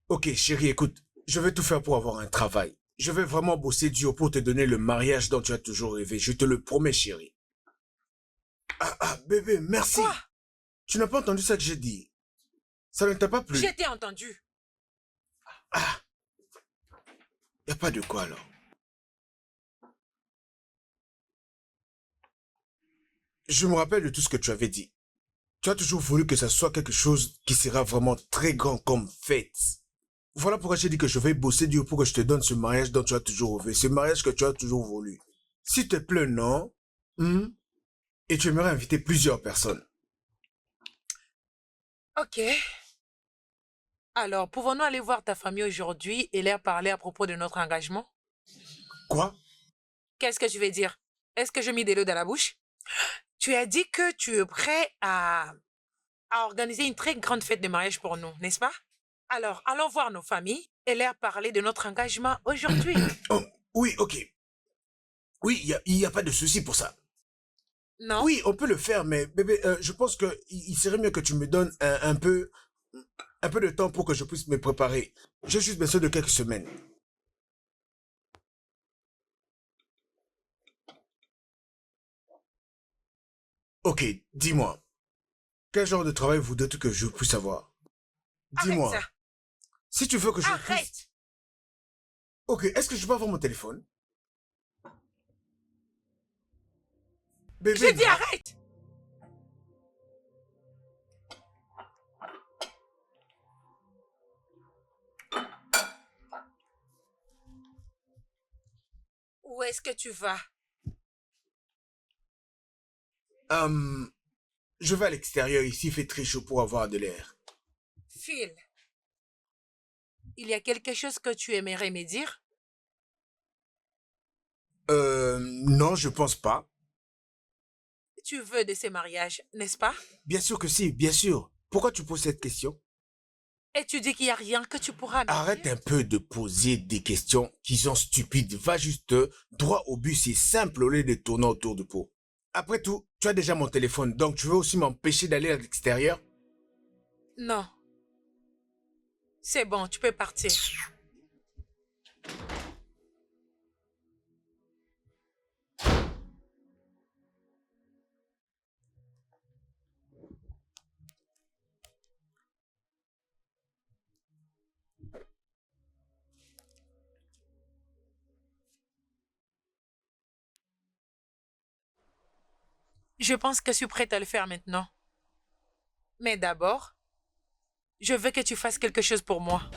Ok, chérie, écoute, je vais tout faire pour avoir un travail. Je vais vraiment bosser dur pour te donner le mariage dont tu as toujours rêvé. Je te le promets, chérie. Bébé, merci. Quoi? Tu n'as pas entendu ça que j'ai dit? Ça ne t'a pas plu? Je t'ai entendu. Y a pas de quoi alors. Je me rappelle de tout ce que tu avais dit. Tu as toujours voulu que ça soit quelque chose qui sera vraiment très grand comme fête. Voilà pourquoi j'ai dit que je vais bosser dur pour que je te donne ce mariage dont tu as toujours rêvé, ce mariage que tu as toujours voulu. S'il te plaît, non? Et tu aimerais inviter plusieurs personnes. Ok. Alors, pouvons-nous aller voir ta famille aujourd'hui et leur parler à propos de notre engagement? Quoi? Qu'est-ce que tu veux dire? Est-ce que je mis des l'eau dans la bouche? Tu as dit que tu es prêt à organiser une très grande fête de mariage pour nous, n'est-ce pas? Alors, allons voir nos familles et leur parler de notre engagement aujourd'hui. Oh, oui, ok. Oui, il y a pas de souci pour ça. Non? Oui, on peut le faire, mais bébé, je pense que il serait mieux que tu me donnes un peu de temps pour que je puisse me préparer. J'ai juste besoin de quelques semaines. Ok, dis-moi. Quel genre de travail voudrais-tu que je puisse avoir? Dis-moi. Arrête ça. Si tu veux que je puisse... Arrête. Ok, est-ce que je peux avoir mon téléphone? Bébé, Je dis non. arrête. Où est-ce que tu vas? Je vais à l'extérieur, ici il fait très chaud pour avoir de l'air. Phil, il y a quelque chose que tu aimerais me dire? Non, je pense pas. Tu veux de ces mariages, n'est-ce pas? Bien sûr que si, bien sûr. Pourquoi tu poses cette question? Et tu dis qu'il n'y a rien que tu pourras me Arrête dire? un peu de poser des questions qui sont stupides. Va juste droit au but, c'est simple au lieu de tourner autour du pot. Après tout, tu as déjà mon téléphone, donc tu veux aussi m'empêcher d'aller à l'extérieur? Non. C'est bon, tu peux partir. Je pense que je suis prête à le faire maintenant. Mais d'abord, je veux que tu fasses quelque chose pour moi.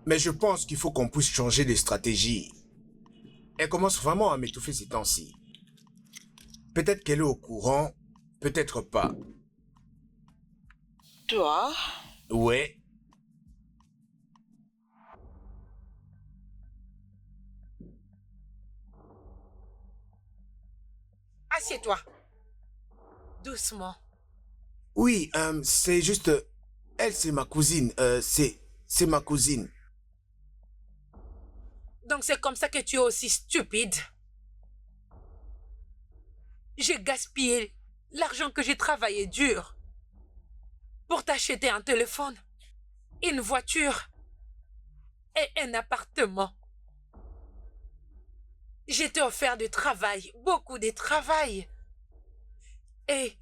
Mais je pense qu'il faut qu'on puisse changer de stratégie. Elle commence vraiment à m'étouffer ces temps-ci. Peut-être qu'elle est au courant, peut-être pas. Toi, Ouais. Assieds-toi. Doucement. Oui, c'est juste... Elle, c'est ma cousine. C'est ma cousine. Donc c'est comme ça que tu es aussi stupide. J'ai gaspillé l'argent que j'ai travaillé dur pour t'acheter un téléphone, une voiture et un appartement. Je t'ai offert du travail, beaucoup de travail. Et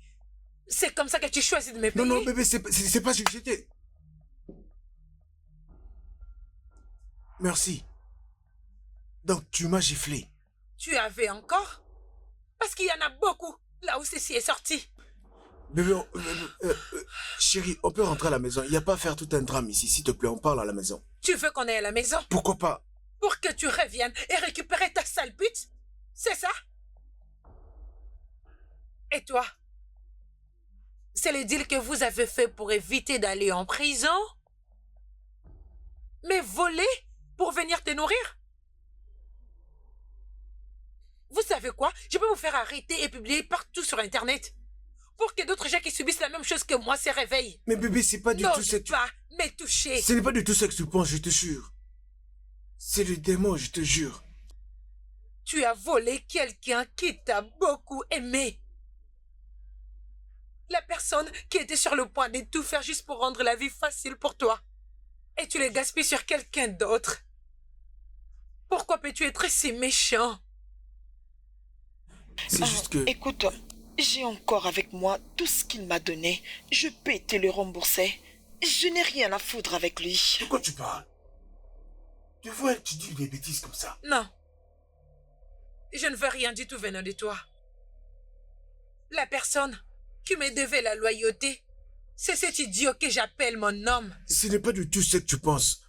c'est comme ça que tu choisis de me payer? Non, non, bébé, c'est pas ce que j'étais. Merci. Donc, tu m'as giflé. Tu avais encore? Parce qu'il y en a beaucoup là où ceci est sorti. Bébé, chérie, on peut rentrer à la maison. Il n'y a pas à faire tout un drame ici. S'il te plaît, on parle à la maison. Tu veux qu'on aille à la maison? Pourquoi pas? Pour que tu reviennes et récupérer ta sale pute? C'est ça? Et toi? C'est le deal que vous avez fait pour éviter d'aller en prison? Mais voler pour venir te nourrir? Vous savez quoi? Je peux vous faire arrêter et publier partout sur Internet. Pour que d'autres gens qui subissent la même chose que moi se réveillent. Mais bébé, c'est pas du tout ça N'ose pas me toucher. Ce n'est pas du tout ça que tu penses, je te jure. C'est le démon, je te jure. Tu as volé quelqu'un qui t'a beaucoup aimé. La personne qui était sur le point de tout faire juste pour rendre la vie facile pour toi. Et tu le gaspilles sur quelqu'un d'autre. Pourquoi peux-tu être si méchant? C'est juste que... écoute, j'ai encore avec moi tout ce qu'il m'a donné. Je peux te le rembourser. Je n'ai rien à foutre avec lui. De quoi tu parles? Tu vois, tu dis des bêtises comme ça. Non. Je ne veux rien du tout venant de toi. La personne qui me devait la loyauté, c'est cet idiot que j'appelle mon homme. Ce n'est pas du tout ce que tu penses.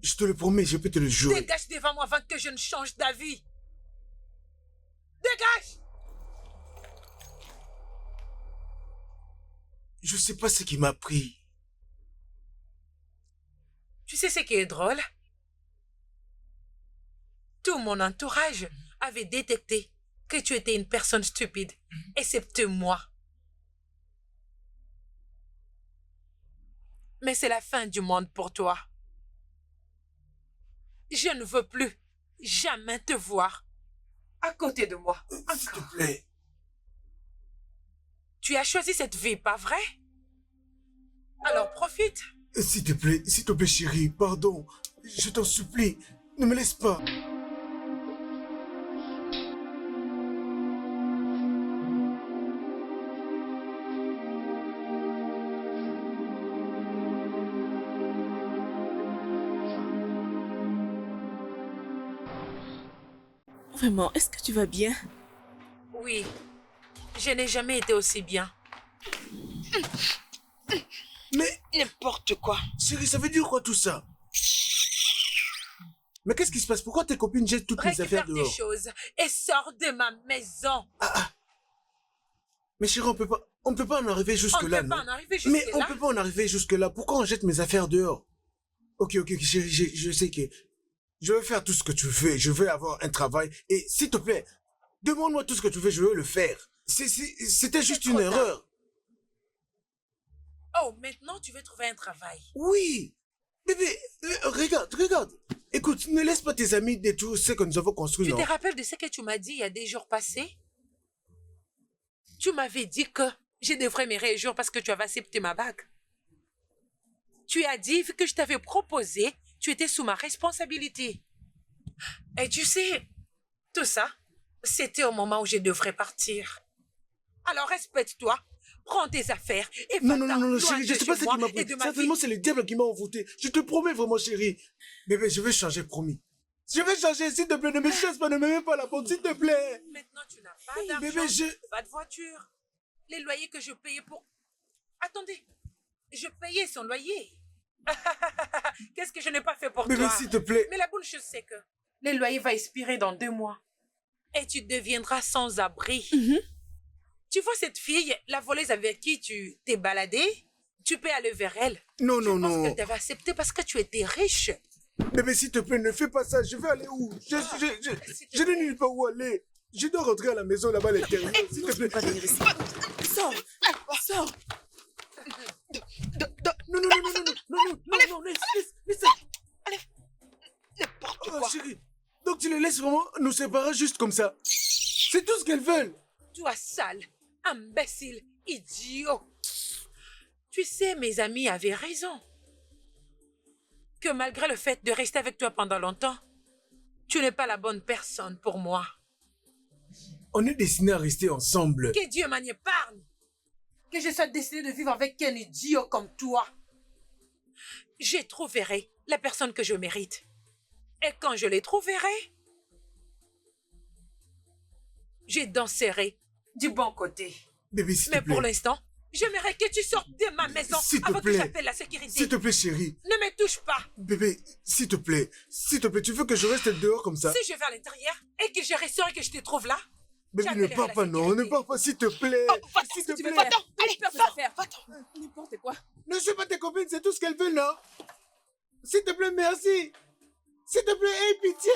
Je te le promets, je peux te le jurer. Dégage devant moi avant que je ne change d'avis. Dégage! Je sais pas ce qui m'a pris. Tu sais ce qui est drôle? Tout mon entourage avait détecté que tu étais une personne stupide, excepté moi. Mais c'est la fin du monde pour toi. Je ne veux plus jamais te voir à côté de moi. S'il te plaît. Tu as choisi cette vie, pas vrai? Alors profite. S'il te plaît, chérie, pardon. Je t'en supplie, ne me laisse pas. Vraiment, est-ce que tu vas bien? Oui, je n'ai jamais été aussi bien. Mais, N'importe quoi. chérie, ça veut dire quoi tout ça? Mais qu'est-ce qui se passe? Pourquoi tes copines jettent toutes les affaires Récupère tes dehors? choses et sors de ma maison. Mais chérie, on peut pas en arriver On ne jusque-là, peut non? pas en arriver Mais on jusque-là. peut pas en arriver jusque-là. Pourquoi on jette mes affaires dehors? Ok, chérie, je sais que je vais faire tout ce que tu veux. Je veux avoir un travail. Et s'il te plaît, demande-moi tout ce que tu veux, je vais le faire. C'était juste une trop tard. erreur. Oh, maintenant tu veux trouver un travail. Oui. Bébé, regarde. Écoute, ne laisse pas tes amis détruire ce que nous avons construit, Tu non? te rappelles de ce que tu m'as dit il y a des jours passés? Tu m'avais dit que je devrais me réjouir parce que tu avais accepté ma bague. Tu as dit, vu que je t'avais proposé, tu étais sous ma responsabilité. Et tu sais, tout ça, c'était au moment où je devrais partir. Alors respecte-toi, prends tes affaires et Non, chérie, je sais pas ce qui m'a pris. Certainement, c'est le diable qui m'a envoûté. Je te promets vraiment, chérie. Bébé, je vais changer, promis. Je vais changer, s'il te plaît, ne me chasse pas, ne me mets pas la porte, s'il te plaît. Maintenant, tu n'as pas d'argent, Bébé, pas de voiture. Les loyers que je payais pour... Attendez, je payais son loyer. Qu'est-ce que je n'ai pas fait pour Bébé, toi? s'il te plaît. Mais la bonne chose, c'est que le loyer va expirer dans 2 mois. Et tu deviendras sans abri. Tu vois cette fille, la voleuse avec qui tu t'es baladé? Tu peux aller vers elle. Non, Je non, pense non. qu'elle t'avait accepté parce que tu étais riche. Bébé, s'il te plaît, ne fais pas ça. Je vais aller où? Je n'ai nulle part où aller. Je dois rentrer à la maison là-bas à l'intérieur. S'il te plaît. Pas venir ici. Sors. Sors. Non, non, non, non, non, non, non, non, laisse ça. N'importe Oh, quoi. chérie. Donc tu les laisses vraiment nous séparer juste comme ça. C'est tout ce qu'elles veulent. Toi sale, imbécile, idiot. Tu sais, mes amis avaient raison. Que malgré le fait de rester avec toi pendant longtemps, tu n'es pas la bonne personne pour moi. On est destinés à rester ensemble. Que Dieu m'en épargne. Que je sois destinée de vivre avec un idiot comme toi. Je trouverai la personne que je mérite. Et quand je les trouverai, je danserai du bon côté. Bébé, s'il te Mais plaît. pour l'instant, j'aimerais que tu sortes de ma maison S'il te avant que plaît. j'appelle la sécurité. S'il te plaît, chérie. Ne me touche pas. Bébé, s'il te plaît. S'il te plaît, tu veux que je reste dehors comme ça? Si je vais à l'intérieur et que je ressors et que je te trouve là, Bébé, ne j'appellerai pars la pas, non. sécurité. Ne pars pas, s'il te plaît. Va-t'en, S'il te Tu veux plaît. faire? Va-t'en. Allez, J'ai peur de sors. la faire. Va-t'en. N'importe quoi. Ne suis pas tes copines, c'est tout ce qu'elles veulent, non? S'il te plaît, merci. S'il te plaît, aie pitié.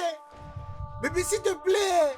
Bébé, s'il te plaît.